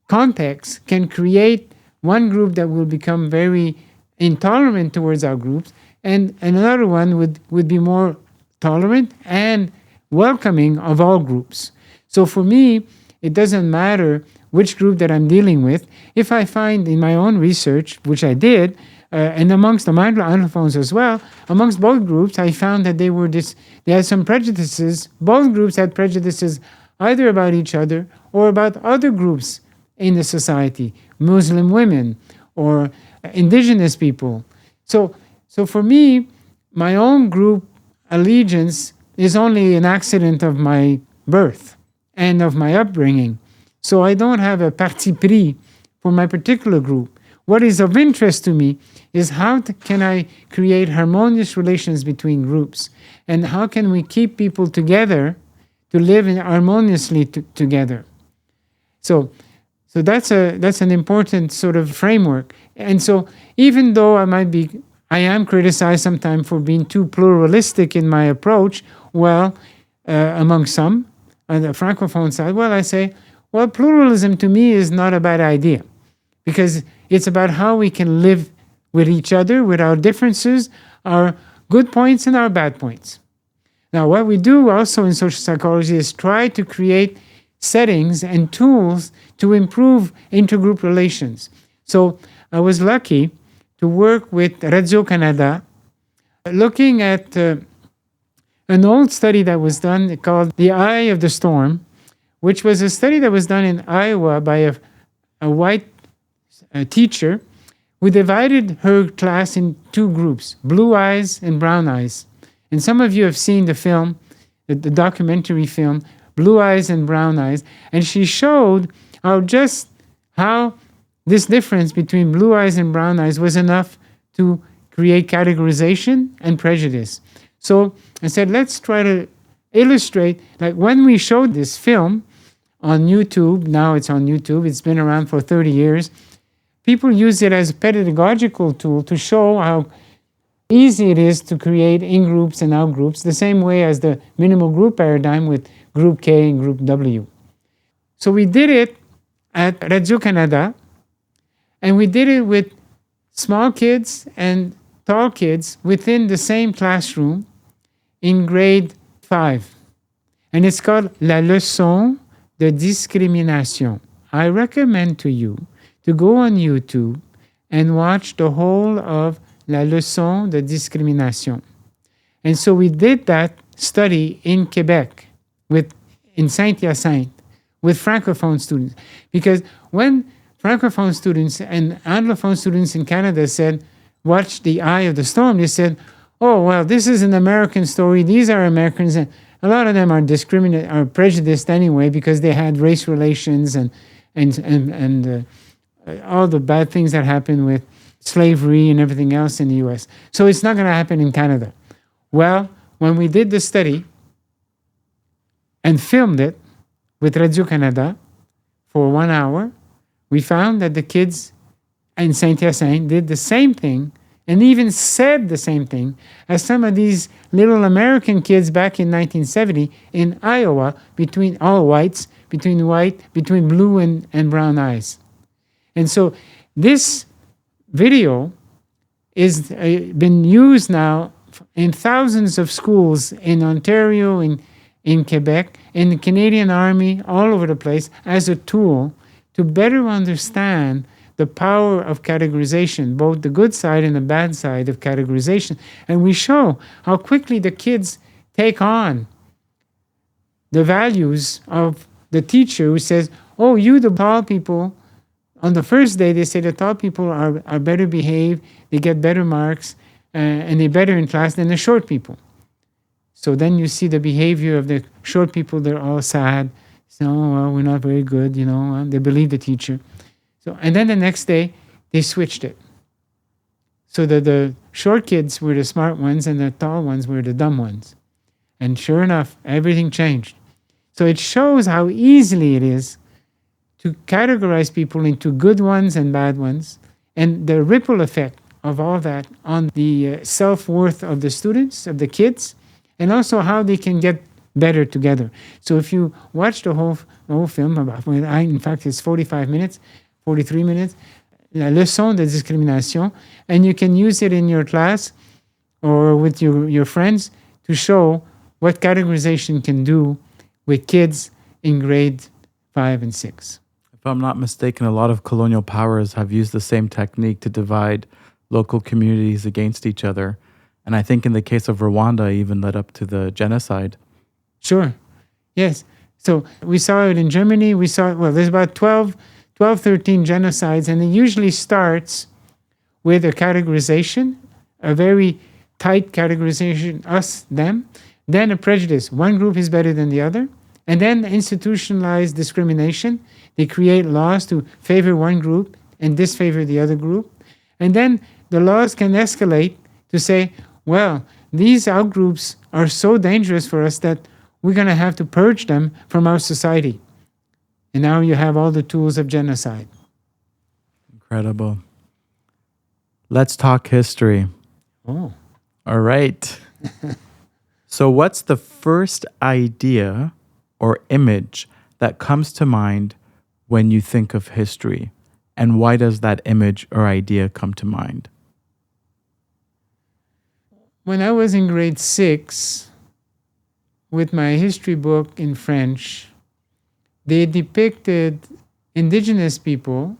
context can create one group that will become very intolerant towards our groups, and another one would be more tolerant and welcoming of all groups. So for me, it doesn't matter which group that I'm dealing with. If I find in my own research, which I did, and amongst the Anglophones as well, amongst both groups, I found that they had some prejudices. Both groups had prejudices either about each other or about other groups in the society, Muslim women or indigenous people. So for me, my own group allegiance is only an accident of my birth and of my upbringing. So I don't have a parti pris for my particular group. What is of interest to me is how can I create harmonious relations between groups, and how can we keep people together to live harmoniously together. So that's an important sort of framework. And so even though I am criticized sometimes for being too pluralistic in my approach, among some, on the Francophone side, I say, pluralism to me is not a bad idea, because it's about how we can live with each other, with our differences, our good points and our bad points. Now, what we do also in social psychology is try to create settings and tools to improve intergroup relations. So I was lucky to work with Radio-Canada, looking at an old study that was done called The Eye of the Storm, which was a study that was done in Iowa by a white teacher who divided her class in two groups, blue eyes and brown eyes. And some of you have seen the film, the documentary film, Blue Eyes and Brown Eyes. And she showed how this difference between blue eyes and brown eyes was enough to create categorization and prejudice. So I said, let's try to illustrate, like when we showed this film on YouTube, now it's on YouTube, it's been around for 30 years, people use it as a pedagogical tool to show how easy it is to create in-groups and out-groups, the same way as the minimal group paradigm with Group K and Group W. So we did it at Radio-Canada, and we did it with small kids and tall kids within the same classroom in grade 5. And it's called La Leçon de Discrimination. I recommend to you to go on YouTube and watch the whole of La Leçon de Discrimination. And so we did that study in Quebec, in Saint-Hyacinthe, with Francophone students. Because when Francophone students and Anglophone students in Canada watch The Eye of the Storm, they said, oh, well, this is an American story. These are Americans. And a lot of them are prejudiced anyway because they had race relations and all the bad things that happened with slavery and everything else in the U.S. So it's not going to happen in Canada. Well, when we did the study and filmed it with Radio-Canada for 1 hour, we found that the kids in Saint-Hyacinthe did the same thing and even said the same thing as some of these little American kids back in 1970 in Iowa, between all whites, between blue and brown eyes. And so this video is been used now in thousands of schools in Ontario, in Quebec, in the Canadian Army, all over the place, as a tool to better understand the power of categorization, both the good side and the bad side of categorization. And we show how quickly the kids take on the values of the teacher who says, oh, you, the tall people, on the first day, they say the tall people are better behaved, they get better marks, and they're better in class than the short people. So then you see the behavior of the short people, they're all sad. So, oh, well, we're not very good, they believe the teacher. So, and then the next day, they switched it. So that the short kids were the smart ones and the tall ones were the dumb ones. And sure enough, everything changed. So it shows how easily it is to categorize people into good ones and bad ones, and the ripple effect of all that on the self-worth of the students, of the kids, and also how they can get better together. So if you watch the whole film, in fact it's 43 minutes, La Leçon de Discrimination, and you can use it in your class or with your friends to show what categorization can do with kids in grade 5 and 6. If I'm not mistaken, a lot of colonial powers have used the same technique to divide local communities against each other. And I think in the case of Rwanda, even led up to the genocide. Sure. Yes. So we saw it in Germany. There's about 12, 13 genocides, and it usually starts with a categorization, a very tight categorization, us, them, then a prejudice. One group is better than the other, and then institutionalized discrimination. They create laws to favor one group and disfavor the other group. And then the laws can escalate to say, well, these outgroups are so dangerous for us that we're going to have to purge them from our society. And now you have all the tools of genocide. Incredible. Let's talk history. Oh. All right. So what's the first idea or image that comes to mind when you think of history? And why does that image or idea come to mind? When I was in grade 6, with my history book in French, they depicted indigenous people,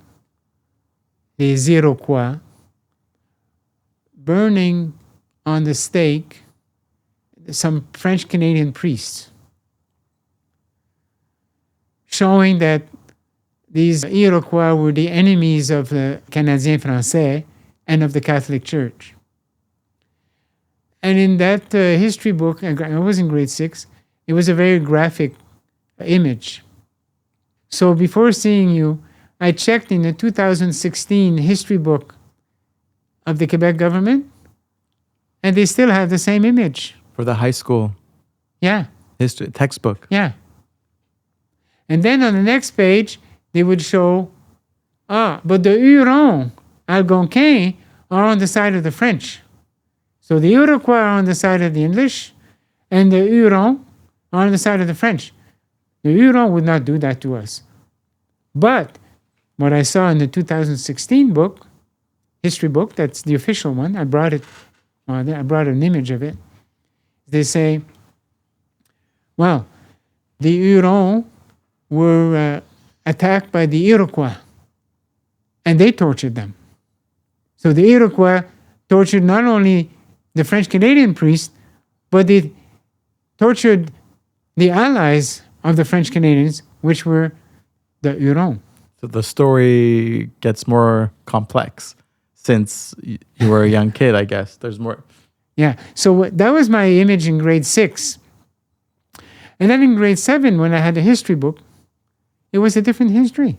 les Iroquois, burning on the stake some French-Canadian priests, showing that these Iroquois were the enemies of the Canadiens Français and of the Catholic Church. And in that history book, I was in grade 6, it was a very graphic image. So before seeing you, I checked in the 2016 history book of the Quebec government, and they still have the same image. For the high school Yeah, history textbook. yeah. And then on the next page, they would show, but the Hurons, Algonquins, are on the side of the French. So the Iroquois are on the side of the English, and the Hurons are on the side of the French. The Hurons would not do that to us. But what I saw in the 2016 book, history book, that's the official one, I brought an image of it. They say, well, the Hurons were attacked by the Iroquois, and they tortured them. So the Iroquois tortured not only the French-Canadian priest, but they tortured the allies of the French-Canadians, which were the Hurons. So the story gets more complex since you were a young kid, I guess. There's more. Yeah, so that was my image in grade 6. And then in grade 7, when I had a history book, it was a different history.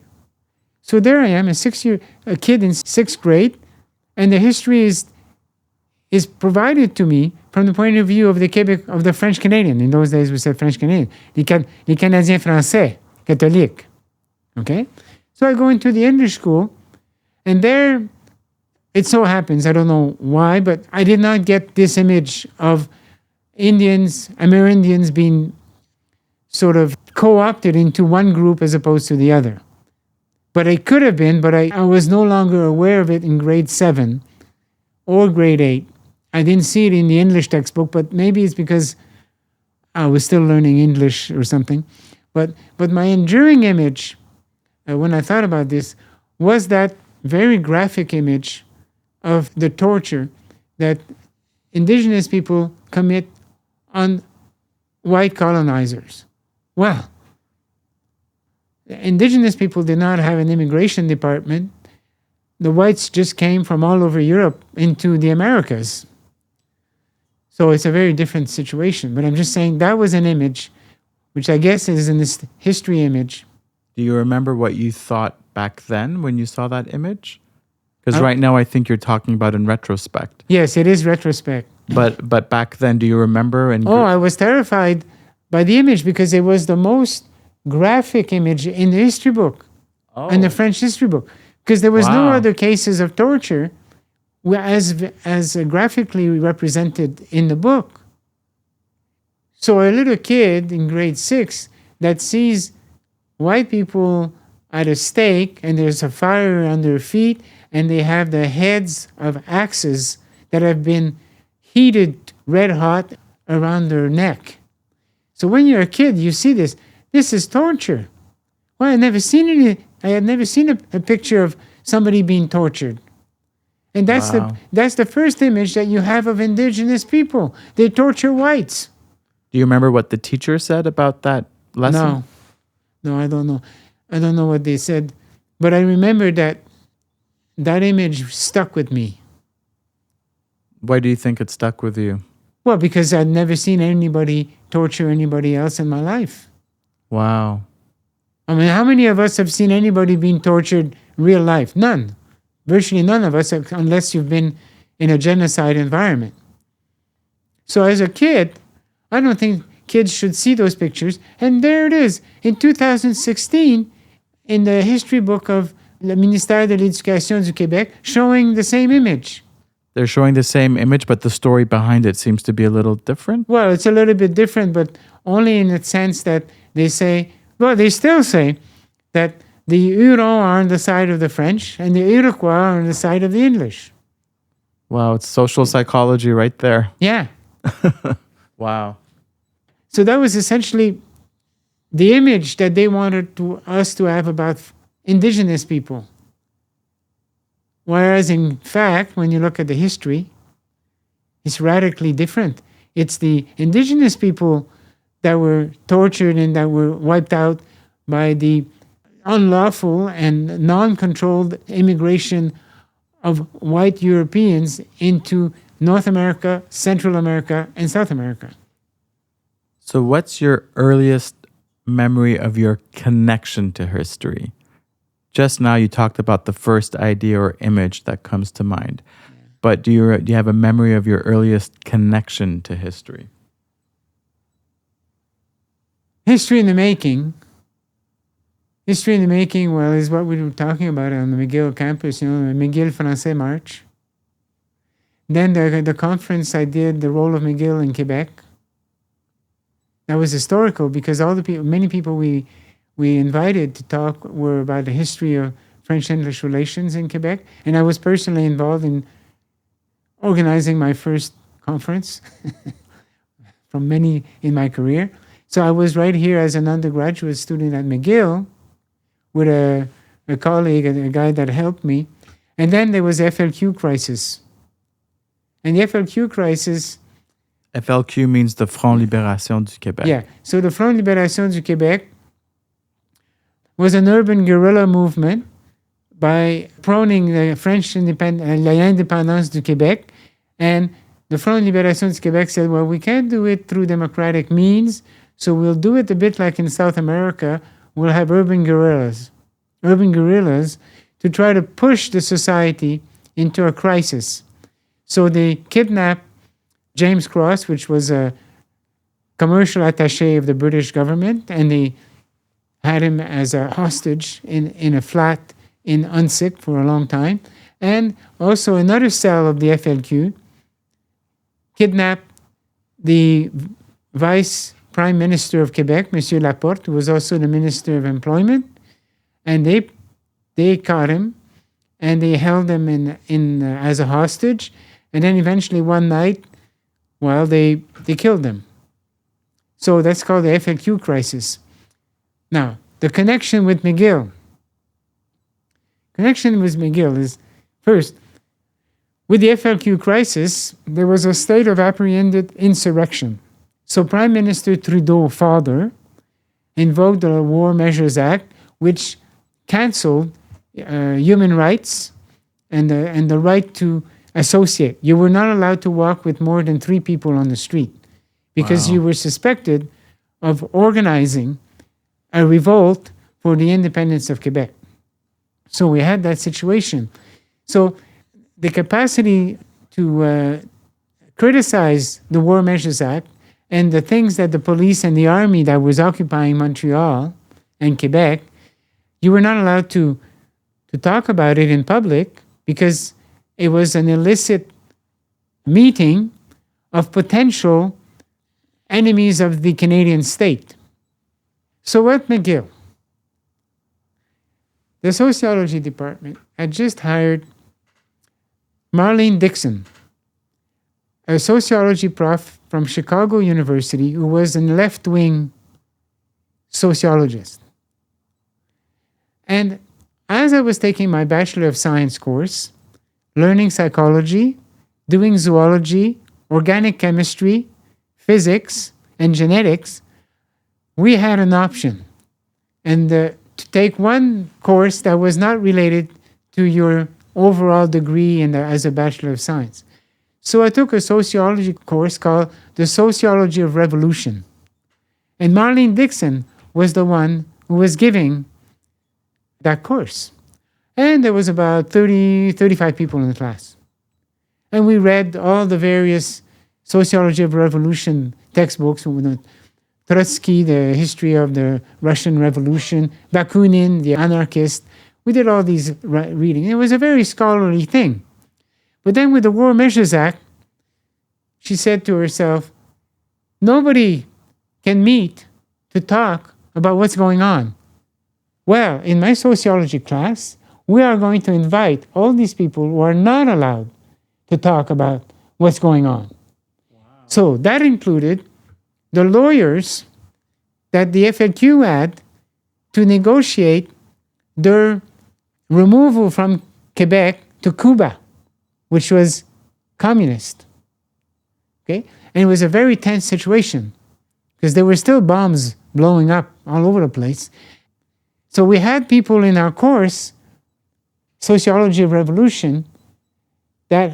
So there I am, a kid in 6th grade, and the history is provided to me from the point of view of the French Canadian. In those days, we said French Canadian. Les Canadiens français, catholiques. Okay? So I go into the English school, and there it so happens, I don't know why, but I did not get this image of Amerindians being sort of co-opted into one group as opposed to the other. But it could have been, but I was no longer aware of it in grade 7 or grade 8. I didn't see it in the English textbook, but maybe it's because I was still learning English or something. But my enduring image, when I thought about this, was that very graphic image of the torture that Indigenous people commit on white colonizers. Well, Indigenous people did not have an immigration department. The whites just came from all over Europe into the Americas. So it's a very different situation. But I'm just saying that was an image, which I guess is an history image. Do you remember what you thought back then when you saw that image? Because right now I think you're talking about in retrospect. Yes, it is retrospect. But back then, do you remember? I was terrified by the image because it was the most graphic image in the history book, in the French history book, because there was no other cases of torture as graphically represented in the book. So a little kid in grade 6 that sees white people at a stake and there's a fire on their feet and they have the heads of axes that have been heated red hot around their neck. So when you're a kid, you see this. This is torture. Well, I had never seen a picture of somebody being tortured. And that's the first image that you have of Indigenous people. They torture whites. Do you remember what the teacher said about that lesson? No, I don't know. I don't know what they said. But I remember that image stuck with me. Why do you think it stuck with you? Well, because I'd never seen anybody torture anybody else in my life. Wow. I mean, how many of us have seen anybody being tortured real life? None. Virtually none of us, unless you've been in a genocide environment. So as a kid, I don't think kids should see those pictures. And there it is, in 2016, in the history book of le Ministère de l'Éducation du Québec, showing the same image. They're showing the same image, but the story behind it seems to be a little different? Well, it's a little bit different, but only in the sense that they still say that the Hurons are on the side of the French and the Iroquois are on the side of the English. Wow, it's social psychology right there. Yeah. Wow. So that was essentially the image that they wanted us to have about Indigenous people. Whereas in fact, when you look at the history, it's radically different. It's the Indigenous people that were tortured and that were wiped out by the unlawful and non-controlled immigration of white Europeans into North America, Central America, and South America. So, what's your earliest memory of your connection to history? Just now, you talked about the first idea or image that comes to mind. But do you have a memory of your earliest connection to history? History in the making. History in the making, well, is what we were talking about on the McGill campus, the McGill Français March. Then the conference I did, the role of McGill in Quebec. That was historical because many people we invited to talk were about the history of French-English relations in Quebec. And I was personally involved in organizing my first conference from many in my career. So I was right here as an undergraduate student at McGill with a colleague, a guy that helped me. And then there was the FLQ crisis. And the FLQ crisis... FLQ means the Front Libération du Québec. Yeah, so the Front Libération du Québec was an urban guerrilla movement by proning the French l'indépendance du Québec. And the Front Libération du Québec said, well, we can't do it through democratic means, so we'll do it a bit like in South America. We'll have urban guerrillas to try to push the society into a crisis. So they kidnapped James Cross, which was a commercial attaché of the British government, and they had him as a hostage in a flat in Unsick for a long time. And also another cell of the FLQ kidnapped the Vice Prime Minister of Quebec, Monsieur Laporte, who was also the Minister of Employment, and they caught him and they held him in as a hostage. And then eventually one night, well, they killed him. So that's called the FLQ crisis. Now, the connection with McGill. Connection with McGill is, first, with the FLQ crisis, there was a state of apprehended insurrection. So Prime Minister Trudeau's father invoked the War Measures Act, which canceled human rights and the right to associate. You were not allowed to walk with more than 3 people on the street because you were suspected of organizing a revolt for the independence of Quebec. So we had that situation. So the capacity to criticize the War Measures Act and the things that the police and the army that was occupying Montreal and Quebec, you were not allowed to talk about it in public because it was an illicit meeting of potential enemies of the Canadian state. So at McGill, the sociology department had just hired Marlene Dixon, a sociology prof from Chicago University who was a left-wing sociologist. And as I was taking my Bachelor of Science course, learning psychology, doing zoology, organic chemistry, physics, and genetics, we had an option. And to take one course that was not related to your overall degree as a Bachelor of Science. So I took a sociology course called The Sociology of Revolution. And Marlene Dixon was the one who was giving that course. And there was about 35 people in the class. And we read all the various Sociology of Revolution textbooks, Trotsky, the history of the Russian Revolution, Bakunin, the anarchist. We did all these reading. It was a very scholarly thing. But then with the War Measures Act, she said to herself, nobody can meet to talk about what's going on. Well, in my sociology class, we are going to invite all these people who are not allowed to talk about what's going on. Wow. So that included the lawyers that the FLQ had to negotiate their removal from Quebec to Cuba, which was communist. Okay? And it was a very tense situation because there were still bombs blowing up all over the place. So we had people in our course, Sociology of Revolution, that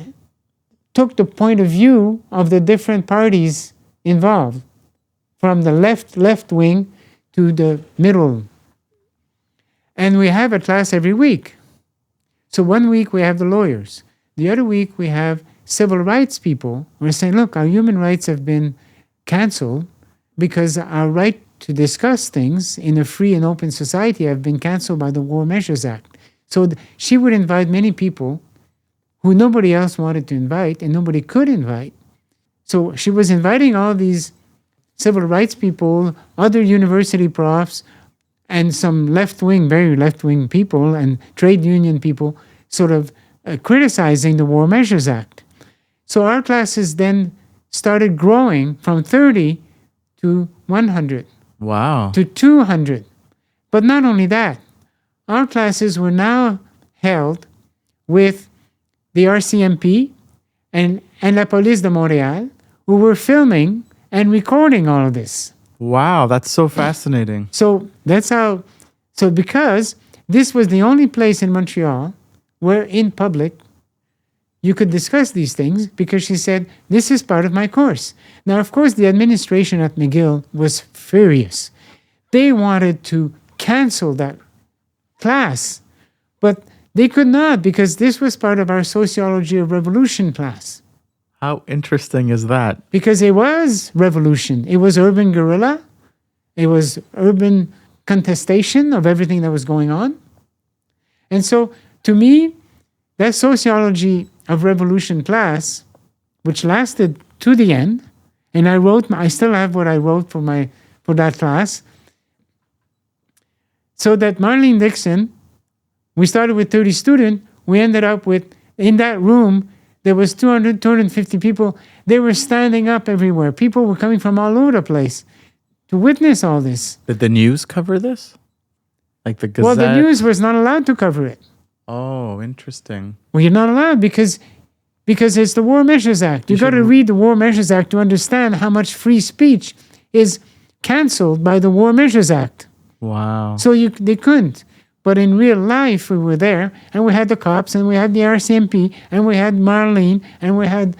took the point of view of the different parties involved, from the left wing to the middle. And we have a class every week. So one week we have the lawyers. The other week we have civil rights people. We're saying, look, our human rights have been canceled because our right to discuss things in a free and open society have been canceled by the War Measures Act. So she would invite many people who nobody else wanted to invite and nobody could invite. So she was inviting all these civil rights people, other university profs, and some left-wing, very left-wing people and trade union people sort of criticizing the War Measures Act. So our classes then started growing from 30 to 100. Wow. To 200. But not only that, our classes were now held with the RCMP and la Police de Montréal, who were filming and recording all of this. Wow, that's so fascinating. So that's how, so because this was the only place in Montreal where in public you could discuss these things, because she said, this is part of my course. Now, of course, the administration at McGill was furious. They wanted to cancel that class, but they could not, because this was part of our sociology of revolution class. How interesting is that? Because it was revolution. It was urban guerrilla. It was urban contestation of everything that was going on. And so, to me, that sociology of revolution class, which lasted to the end, and I still have what I wrote for that class, so that Marlene Dixon, we started with 30 students, we ended up with, in that room, there was 200, 250 people. They were standing up everywhere. People were coming from all over the place to witness all this. Did the news cover this? Like the Gazette? Well, the news was not allowed to cover it. Oh, interesting. Well, you're not allowed because it's the War Measures Act. You've got to read the War Measures Act to understand how much free speech is canceled by the War Measures Act. Wow. So they couldn't. But in real life, we were there, and we had the cops, and we had the RCMP, and we had Marlene, and we had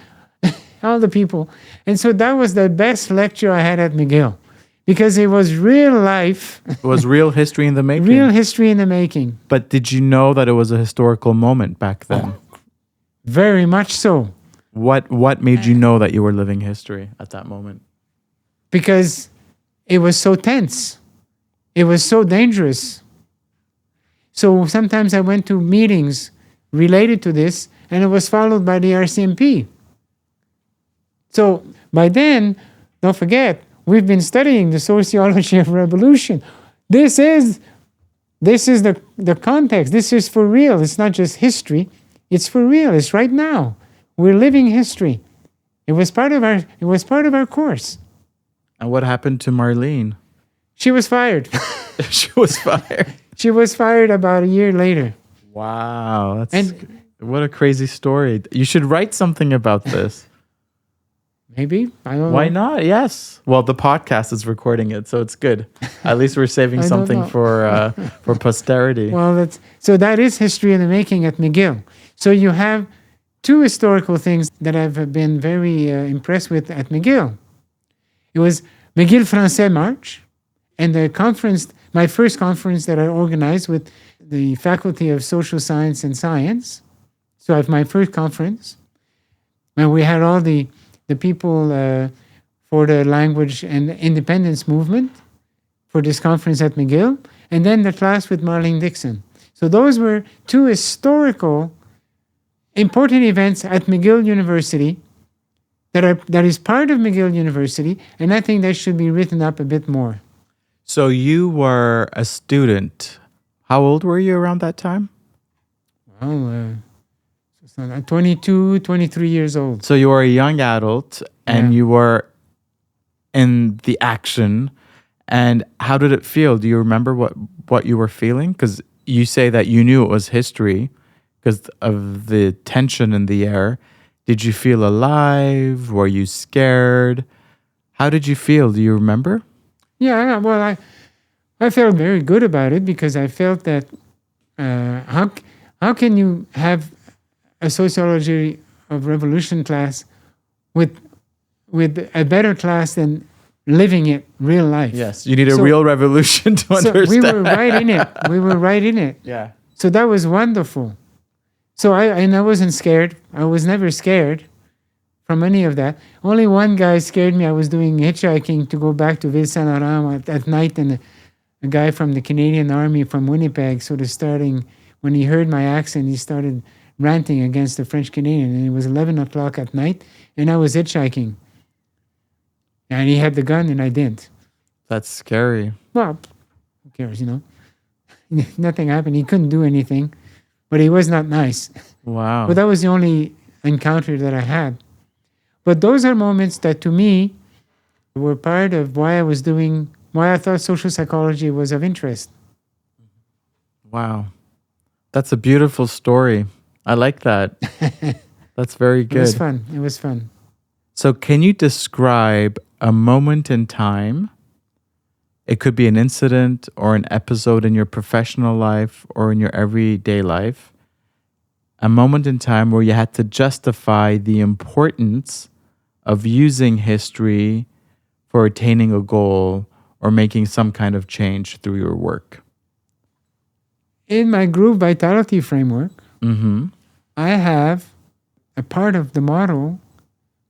all the people. And so that was the best lecture I had at McGill, because it was real life. It was real history in the making. Real history in the making. But did you know that it was a historical moment back then? Oh, very much so. What made you know that you were living history at that moment? Because it was so tense. It was so dangerous. So sometimes I went to meetings related to this, and it was followed by the RCMP. So by then, don't forget, we've been studying the sociology of revolution. This is the context. This is for real. It's not just history. It's for real. It's right now. We're living history. It was part of our course. And what happened to Marlene? She was fired. She was fired. She was fired about a year later. Wow. What a crazy story. You should write something about this. Maybe. I don't know. Why not? Yes. Well, the podcast is recording it, so it's good. At least we're saving something for posterity. Well, that is history in the making at McGill. So you have two historical things that I've been very impressed with at McGill. It was McGill Français March, and the conference, my first conference that I organized with the Faculty of Social Science and Science. So I have my first conference, and we had all the people for the language and independence movement for this conference at McGill, and then the class with Marlene Dixon. So those were two historical important events at McGill University that is part of McGill University, and I think that should be written up a bit more. So you were a student. How old were you around that time? Well, 22, 23 years old. So you were a young adult, and you were in the action. And how did it feel? Do you remember what you were feeling? Because you say that you knew it was history because of the tension in the air. Did you feel alive? Were you scared? How did you feel? Do you remember? Yeah, well, I felt very good about it, because I felt that how can you have a sociology of revolution class with a better class than living it real life. Yes, you need a real revolution to understand. So we were right in it. We were right in it. Yeah. So that was wonderful. So I wasn't scared. I was never scared from any of that. Only one guy scared me. I was doing hitchhiking to go back to Ville Saint-Laurent at night, and a guy from the Canadian Army from Winnipeg sort of starting, when he heard my accent, he started ranting against the French Canadian, and it was 11 o'clock at night, and I was hitchhiking. And he had the gun, and I didn't. That's scary. Well, who cares, Nothing happened. He couldn't do anything, but he was not nice. Wow. But that was the only encounter that I had. But those are moments that, to me, were part of why I thought social psychology was of interest. Wow. That's a beautiful story. I like that. That's very good. It was fun. So can you describe a moment in time? It could be an incident or an episode in your professional life or in your everyday life. A moment in time where you had to justify the importance of using history for attaining a goal or making some kind of change through your work. In my group vitality framework, I have a part of the model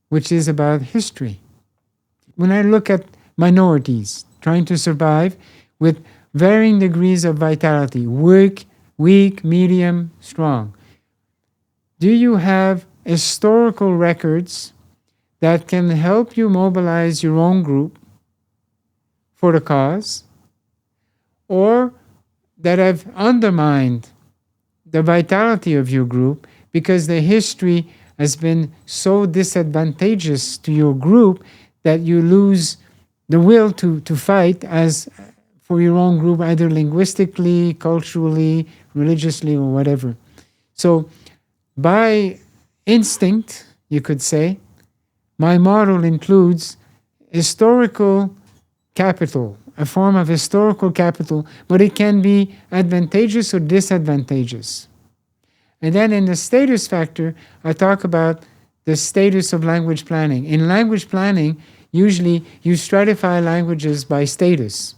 which is about history. When I look at minorities trying to survive with varying degrees of vitality, weak, medium, strong, do you have historical records that can help you mobilize your own group for the cause, or that have undermined the vitality of your group because the history has been so disadvantageous to your group that you lose the will to fight as for your own group, either linguistically, culturally, religiously, or whatever. So by instinct, you could say, my model includes historical capital, a form of historical capital, but it can be advantageous or disadvantageous. And then in the status factor, I talk about the status of language planning. In language planning, usually you stratify languages by status.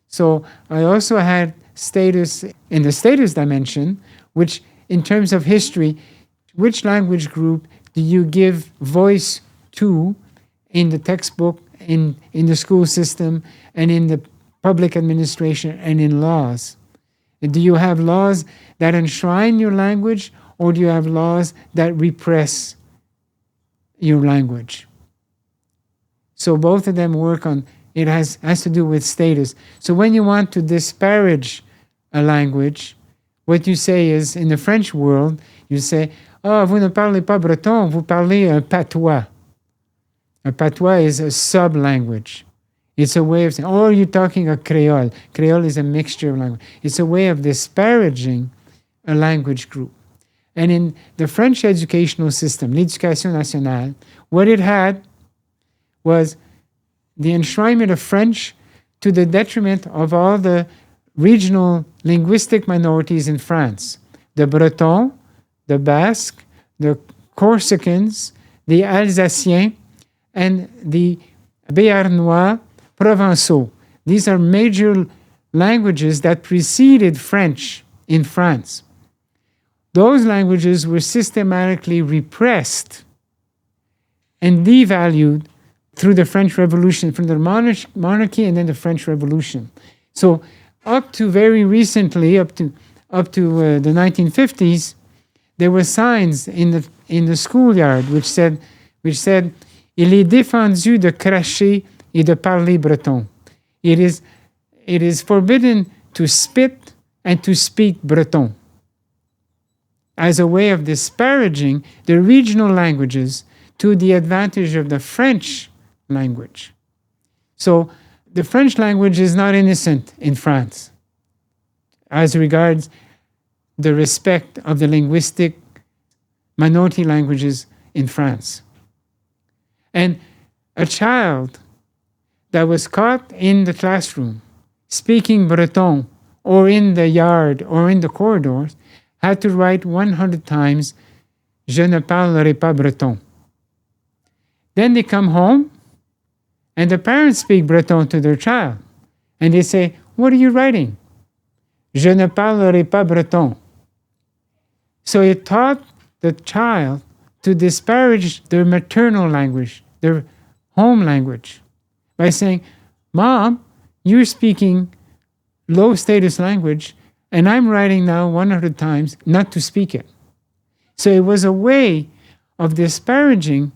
So I also had status in the status dimension, which in terms of history, which language group do you give voice to in the textbook, in the school system, and in the public administration, and in laws? Do you have laws that enshrine your language, or do you have laws that repress your language? So both of them work on, it has to do with status. So when you want to disparage a language, what you say is, in the French world, you say, oh, vous ne parlez pas breton, vous parlez un patois. A patois is a sub-language. It's a way of saying, oh, you're talking a Creole. Creole is a mixture of language. It's a way of disparaging a language group. And in the French educational system, l'éducation nationale, what it had was the enshrinement of French to the detriment of all the regional linguistic minorities in France. The Breton, the Basque, the Corsicans, the Alsaciens, and the Béarnois Provençaux. These are major languages that preceded French in France. Those languages were systematically repressed and devalued through the French Revolution, from the monarchy and then the French Revolution. So up to very recently, up to the 1950s, there were signs in the schoolyard which said, il est défendu de cracher et de parler breton. It is forbidden to spit and to speak breton, as a way of disparaging the regional languages to the advantage of the French language. So the French language is not innocent in France as regards the respect of the linguistic minority languages in France. And a child that was caught in the classroom speaking Breton, or in the yard or in the corridors, had to write 100 times Je ne parlerai pas breton. Then they come home and the parents speak Breton to their child. And they say, what are you writing? Je ne parlerai pas breton. So it taught the child to disparage their maternal language, their home language, by saying, Mom, you're speaking low status language, and I'm writing now 100 times not to speak it. So it was a way of disparaging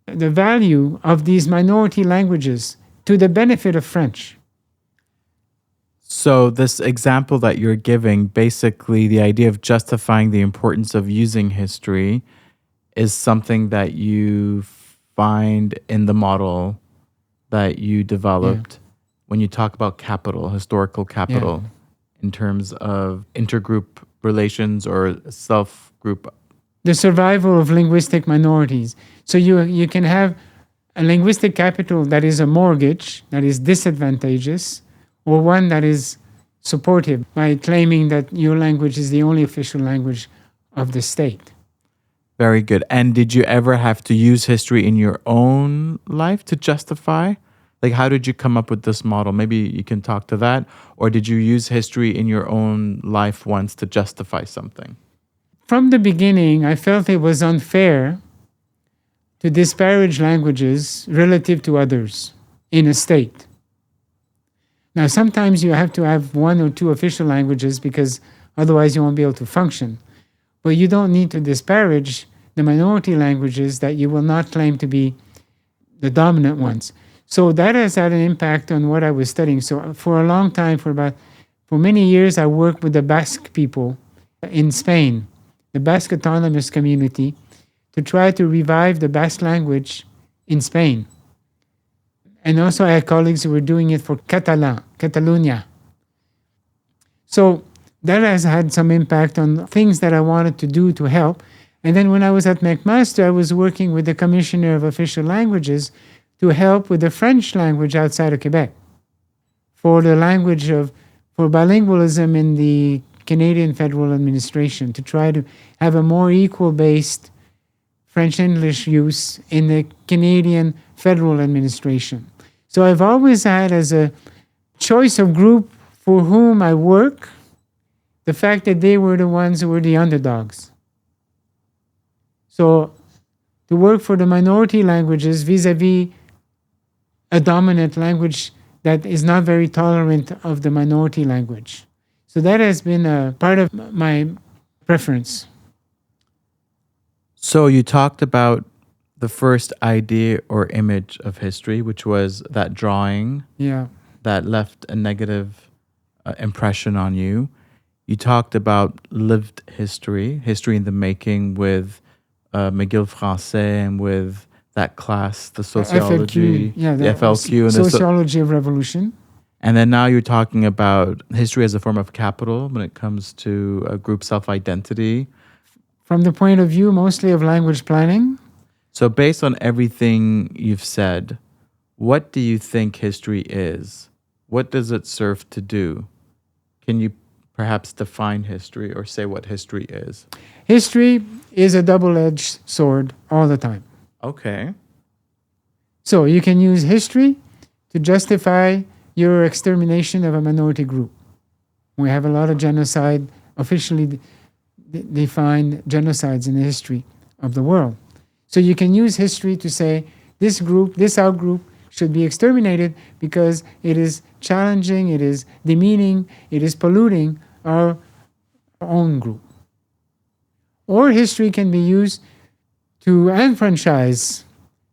the value of these minority languages to the benefit of French. So this example that you're giving, basically the idea of justifying the importance of using history is something that you find in the model that you developed when you talk about capital, historical capital, in terms of intergroup relations or self-group. The survival of linguistic minorities. So you can have a linguistic capital that is a mortgage, that is disadvantageous, or one that is supportive by claiming that your language is the only official language of the state. Very good. And did you ever have to use history in your own life to justify? Like, how did you come up with this model? Maybe you can talk to that. Or did you use history in your own life once to justify something? From the beginning, I felt it was unfair to disparage languages relative to others in a state. Now, sometimes you have to have one or two official languages because otherwise you won't be able to function. But you don't need to disparage the minority languages that you will not claim to be the dominant ones. So that has had an impact on what I was studying. So for a long time, for many years, I worked with the Basque people in Spain, the Basque autonomous community, to try to revive the Basque language in Spain. And also I had colleagues who were doing it for Catalonia. So that has had some impact on things that I wanted to do to help. And then when I was at McMaster, I was working with the Commissioner of Official Languages to help with the French language outside of Quebec, for bilingualism in the Canadian federal administration, to try to have a more equal-based French-English use in the Canadian federal administration. So I've always had as a choice of group for whom I work, the fact that they were the ones who were the underdogs. So to work for the minority languages vis-a-vis a dominant language that is not very tolerant of the minority language. So that has been a part of my preference. So you talked about the first idea or image of history, which was that drawing that left a negative impression on you. You talked about lived history in the making with McGill Français and with that class, the sociology, the FLQ. And sociology of revolution. And then now you're talking about history as a form of capital when it comes to a group self-identity. From the point of view mostly of language planning. So based on everything you've said, what do you think history is? What does it serve to do? Can you perhaps define history or say what history is? History is a double-edged sword all the time. Okay. So you can use history to justify your extermination of a minority group. We have a lot of genocide, officially defined genocides in the history of the world. So you can use history to say this group, this outgroup should be exterminated because it is challenging, it is demeaning, it is polluting our own group. Or history can be used to enfranchise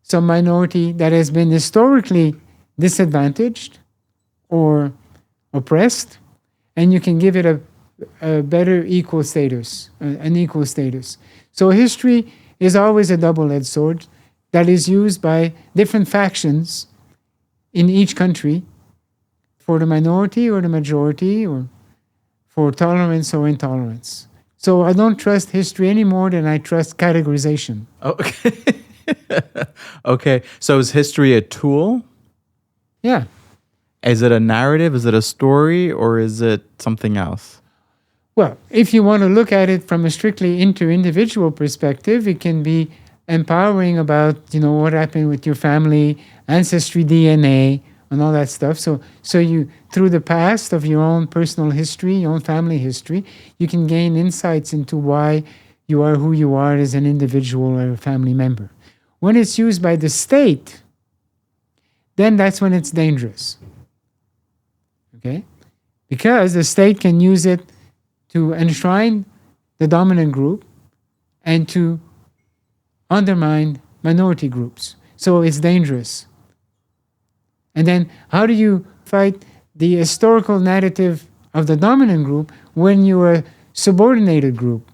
some minority that has been historically disadvantaged or oppressed, and you can give it a better equal status, an equal status. So history is always a double-edged sword that is used by different factions in each country for the minority or the majority, or for tolerance or intolerance. So I don't trust history any more than I trust categorization. Okay. Okay. So is history a tool? Yeah. Is it a narrative? Is it a story? Or is it something else? Well, if you want to look at it from a strictly inter-individual perspective, it can be empowering about, what happened with your family, ancestry DNA, and all that stuff. So you, through the past of your own personal history, your own family history, you can gain insights into why you are who you are as an individual or a family member. When it's used by the state, then that's when it's dangerous. Okay? Because the state can use it to enshrine the dominant group and to undermine minority groups. So it's dangerous. And then how do you fight the historical narrative of the dominant group when you're a subordinated group?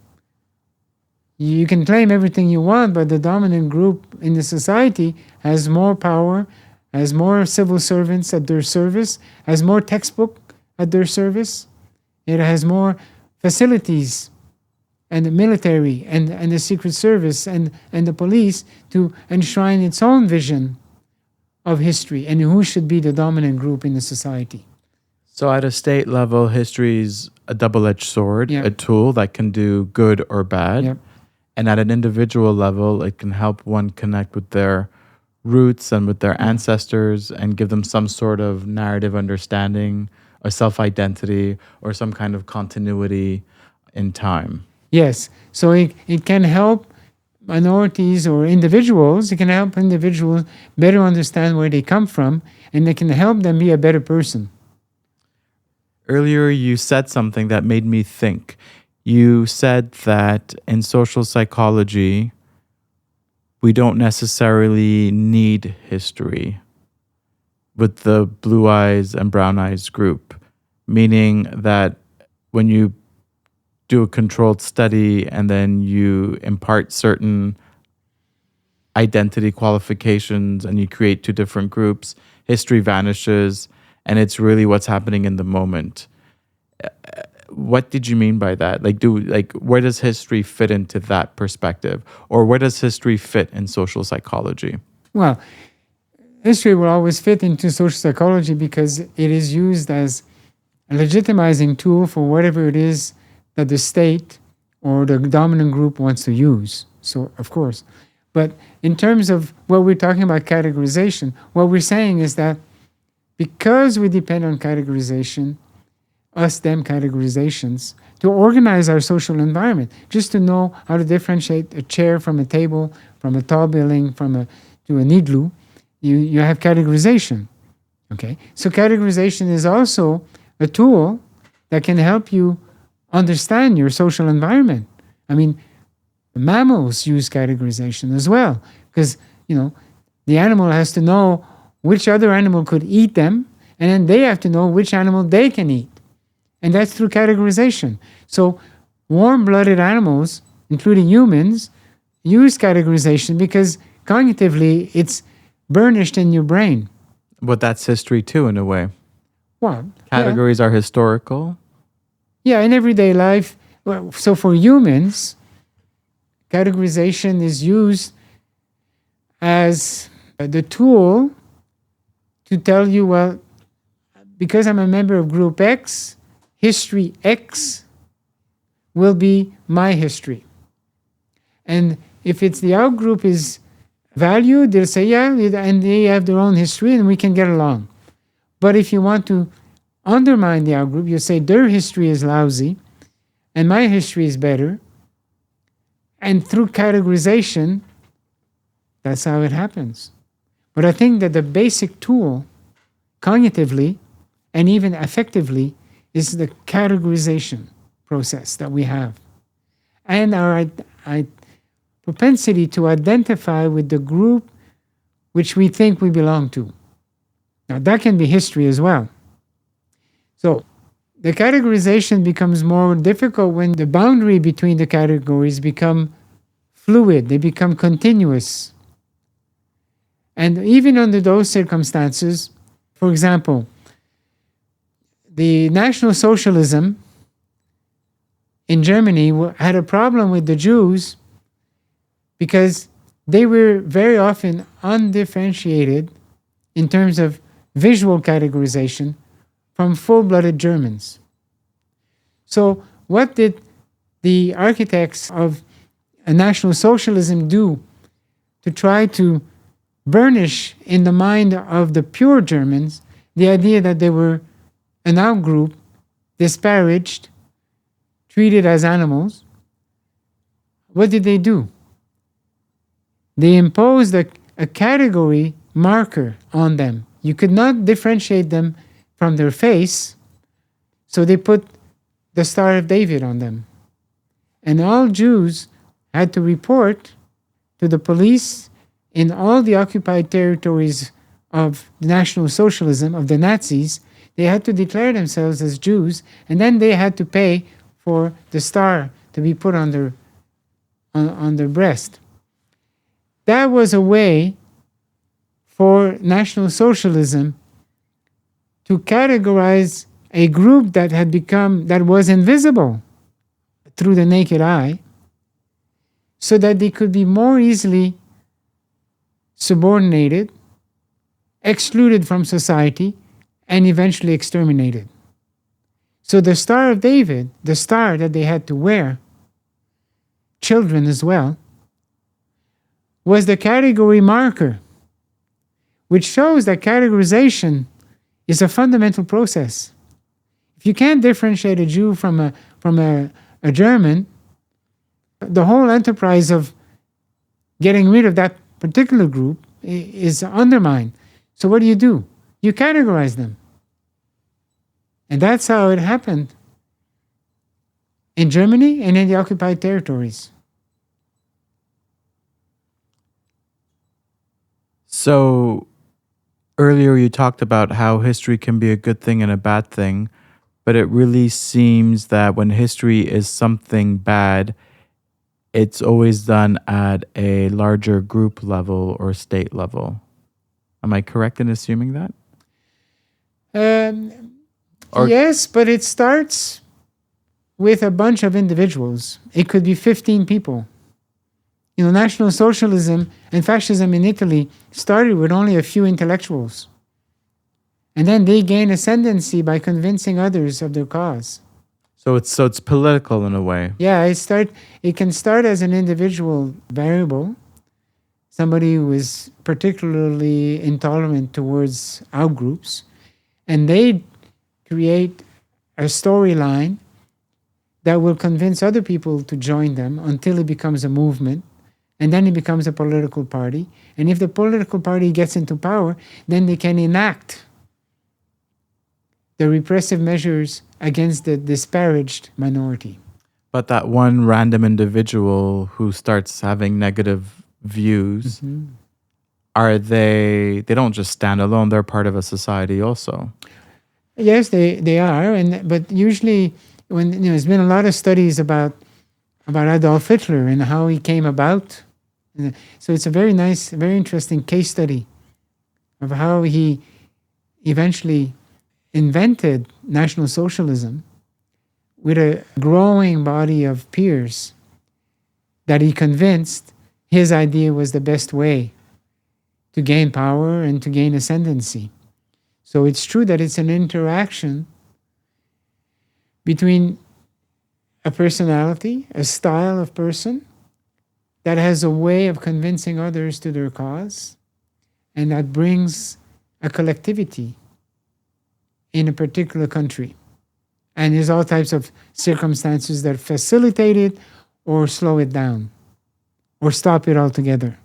You can claim everything you want, but the dominant group in the society has more power, has more civil servants at their service, has more textbook at their service. It has more facilities and the military and the Secret Service and the police to enshrine its own vision of history and who should be the dominant group in the society. So at a state level, history is a double-edged sword, a tool that can do good or bad. Yep. And at an individual level, it can help one connect with their roots and with their ancestors and give them some sort of narrative understanding or self-identity or some kind of continuity in time. Yes. So it can help minorities or individuals. It can help individuals better understand where they come from, and it can help them be a better person. Earlier, you said something that made me think. You said that in social psychology, we don't necessarily need history with the blue eyes and brown eyes group, meaning that when you do a controlled study and then you impart certain identity qualifications and you create two different groups, history vanishes and it's really what's happening in the moment. What did you mean by that? Where does history fit into that perspective? Or where does history fit in social psychology? Well, history will always fit into social psychology because it is used as a legitimizing tool for whatever it is that the state or the dominant group wants to use. So, of course. But in terms of what we're talking about categorization, what we're saying is that because we depend on categorization, us-them categorizations, to organize our social environment, just to know how to differentiate a chair from a table, from a tall building, to an igloo, you have categorization. Okay? So categorization is also a tool that can help you understand your social environment. I mean, mammals use categorization as well, because, the animal has to know which other animal could eat them, and then they have to know which animal they can eat. And that's through categorization. So warm-blooded animals, including humans, use categorization because cognitively it's burnished in your brain. But that's history too, in a way. Well, Categories are historical. Yeah, in everyday life. Well, so for humans, categorization is used as the tool to tell you, well, because I'm a member of Group X, history X will be my history. And if it's the outgroup is valued, they'll say, yeah, and they have their own history and we can get along. But if you want to undermine the outgroup, you say their history is lousy and my history is better. And through categorization, that's how it happens. But I think that the basic tool, cognitively and even affectively, is the categorization process that we have. And our propensity to identify with the group which we think we belong to. Now, that can be history as well. So, the categorization becomes more difficult when the boundary between the categories become fluid, they become continuous. And even under those circumstances, for example, the National Socialism in Germany had a problem with the Jews because they were very often undifferentiated in terms of visual categorization from full-blooded Germans. So what did the architects of a National Socialism do to try to burnish in the mind of the pure Germans the idea that they were an outgroup, disparaged, treated as animals? What did they do? They imposed a category marker on them. You could not differentiate them from their face, so they put the Star of David on them. And all Jews had to report to the police in all the occupied territories of National Socialism, of the Nazis. They had to declare themselves as Jews, and then they had to pay for the star to be put on their breast. That was a way for National Socialism to categorize a group that was invisible through the naked eye, so that they could be more easily subordinated, excluded from society, and eventually exterminated. So the Star of David, the star that they had to wear, children as well, was the category marker, which shows that categorization is a fundamental process. If you can't differentiate a Jew from a German, the whole enterprise of getting rid of that particular group is undermined. So what do? You categorize them. And that's how it happened in Germany and in the occupied territories. So earlier you talked about how history can be a good thing and a bad thing, but it really seems that when history is something bad, it's always done at a larger group level or state level. Am I correct in assuming that? Yes, but it starts with a bunch of individuals. It could be 15 people. National Socialism and fascism in Italy started with only a few intellectuals. And then they gain ascendancy by convincing others of their cause. So it's political in a way. Yeah, it can start as an individual variable, somebody who is particularly intolerant towards outgroups, and they create a storyline that will convince other people to join them until it becomes a movement, and then it becomes a political party. And if the political party gets into power, then they can enact the repressive measures against the disparaged minority. But that one random individual who starts having negative views, they don't just stand alone, they're part of a society also. Yes, they are, but usually when there's been a lot of studies about Adolf Hitler and how he came about. So it's a very nice, very interesting case study of how he eventually invented National Socialism with a growing body of peers that he convinced his idea was the best way to gain power and to gain ascendancy. So it's true that it's an interaction between a personality, a style of person that has a way of convincing others to their cause, and that brings a collectivity in a particular country. And there's all types of circumstances that facilitate it or slow it down or stop it altogether.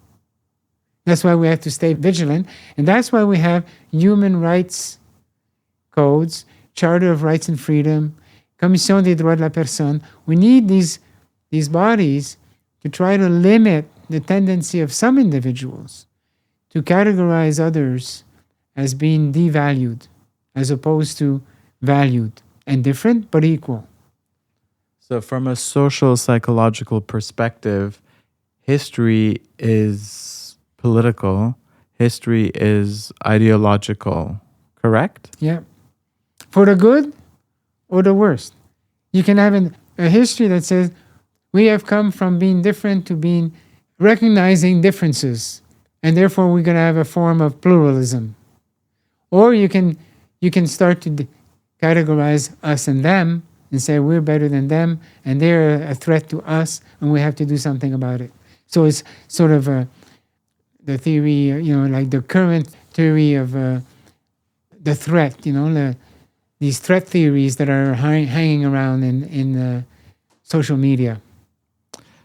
That's why we have to stay vigilant, and that's why we have human rights codes, Charter of Rights and Freedom, Commission des droits de la personne. We need these bodies to try to limit the tendency of some individuals to categorize others as being devalued, as opposed to valued and different but equal. So from a social psychological perspective, history is political, history is ideological, correct? Yeah. For the good or the worst. You can have a history that says we have come from being different to being recognizing differences, and therefore we're going to have a form of pluralism. Or you can start to categorize us and them and say we're better than them and they're a threat to us and we have to do something about it. So it's sort of the theory, like the current theory of the threat, these threat theories that are hanging around in social media.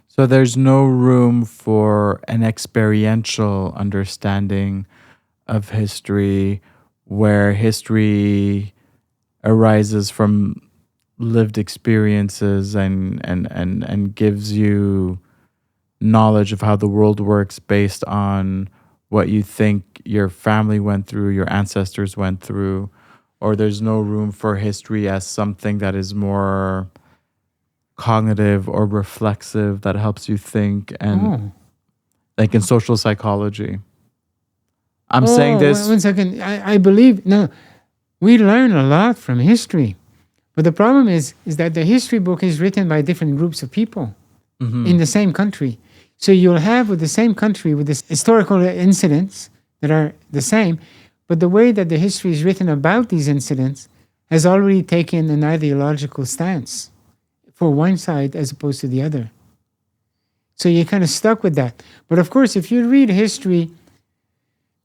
So there's no room for an experiential understanding of history where history arises from lived experiences and gives you knowledge of how the world works based on what you think your family went through, your ancestors went through, or there's no room for history as something that is more cognitive or reflexive that helps you think, and like in social psychology. I'm saying this. One second. I believe, we learn a lot from history. But the problem is that the history book is written by different groups of people in the same country. So you'll have with the same country, with this historical incidents that are the same, but the way that the history is written about these incidents has already taken an ideological stance for one side as opposed to the other. So you're kind of stuck with that. But of course, if you read history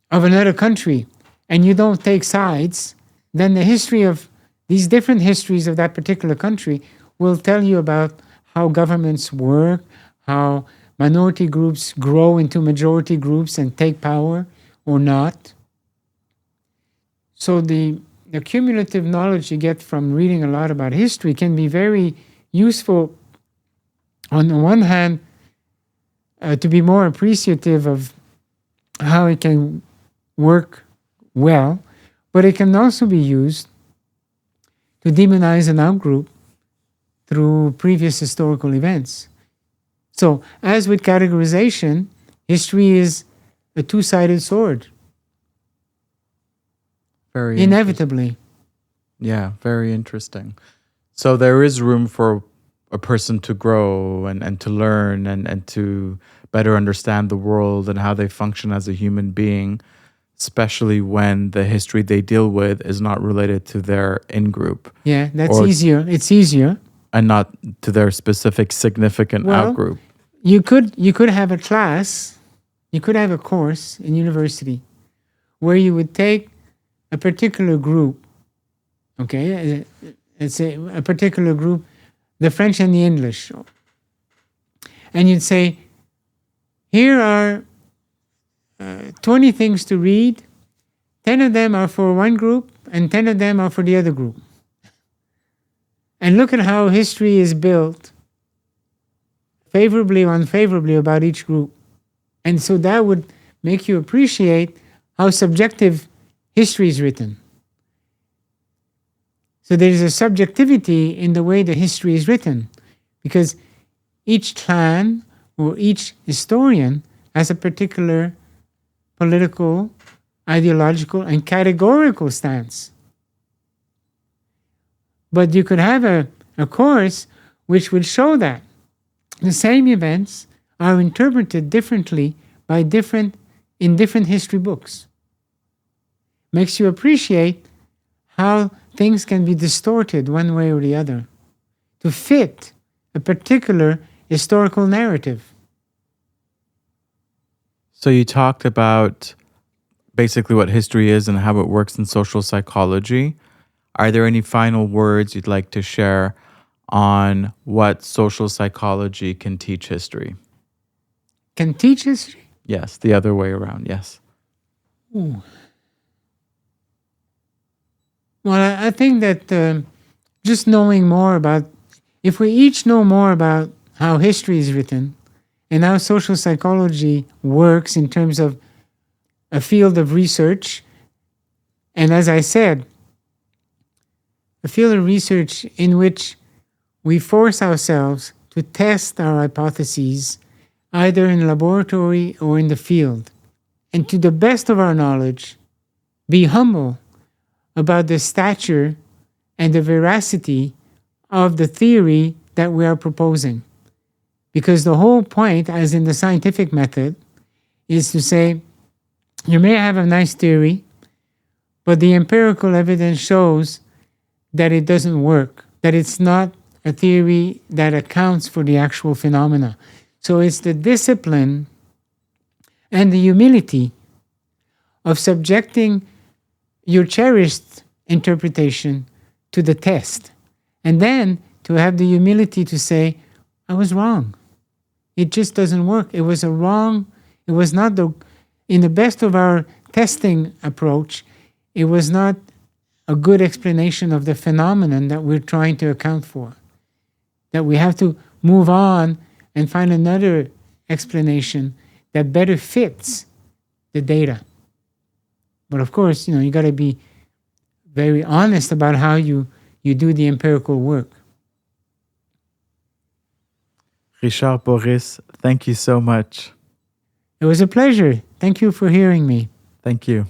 of another country and you don't take sides, then the history of these different histories of that particular country will tell you about how governments work, how minority groups grow into majority groups and take power or not. So the cumulative knowledge you get from reading a lot about history can be very useful, on the one hand, to be more appreciative of how it can work well, but it can also be used to demonize an outgroup through previous historical events. So, as with categorization, history is a two-sided sword. Very inevitably. Yeah, very interesting. So there is room for a person to grow and to learn and to better understand the world and how they function as a human being, especially when the history they deal with is not related to their in-group. Yeah, that's easier. It's easier. And not to their specific significant out-group. You could have a class, you could have a course in university where you would take a particular group, okay, let's say a particular group, the French and the English, and you'd say, here are 20 things to read, 10 of them are for one group and 10 of them are for the other group. And look at how history is built, favorably or unfavorably, about each group. And so that would make you appreciate how subjective history is written. So there is a subjectivity in the way the history is written, because each clan or each historian has a particular political, ideological, and categorical stance. But you could have a course which would show that the same events are interpreted differently by in different history books. Makes you appreciate how things can be distorted one way or the other to fit a particular historical narrative. So you talked about basically what history is and how it works in social psychology. Are there any final words you'd like to share on what social psychology can teach history? Can teach history? Yes, the other way around, yes. Ooh. Well, I think that just knowing more about, if we each know more about how history is written and how social psychology works in terms of a field of research, and as I said, a field of research in which we force ourselves to test our hypotheses either in laboratory or in the field, and to the best of our knowledge, be humble about the stature and the veracity of the theory that we are proposing. Because the whole point, as in the scientific method, is to say, you may have a nice theory, but the empirical evidence shows that it doesn't work, that it's not a theory that accounts for the actual phenomena. So it's the discipline and the humility of subjecting your cherished interpretation to the test. And then to have the humility to say, I was wrong. It just doesn't work. It was not in the best of our testing approach, it was not a good explanation of the phenomenon that we're trying to account for. That we have to move on and find another explanation that better fits the data. But of course, you got to be very honest about how you do the empirical work. Richard Bourhis, thank you so much. It was a pleasure. Thank you for hearing me. Thank you.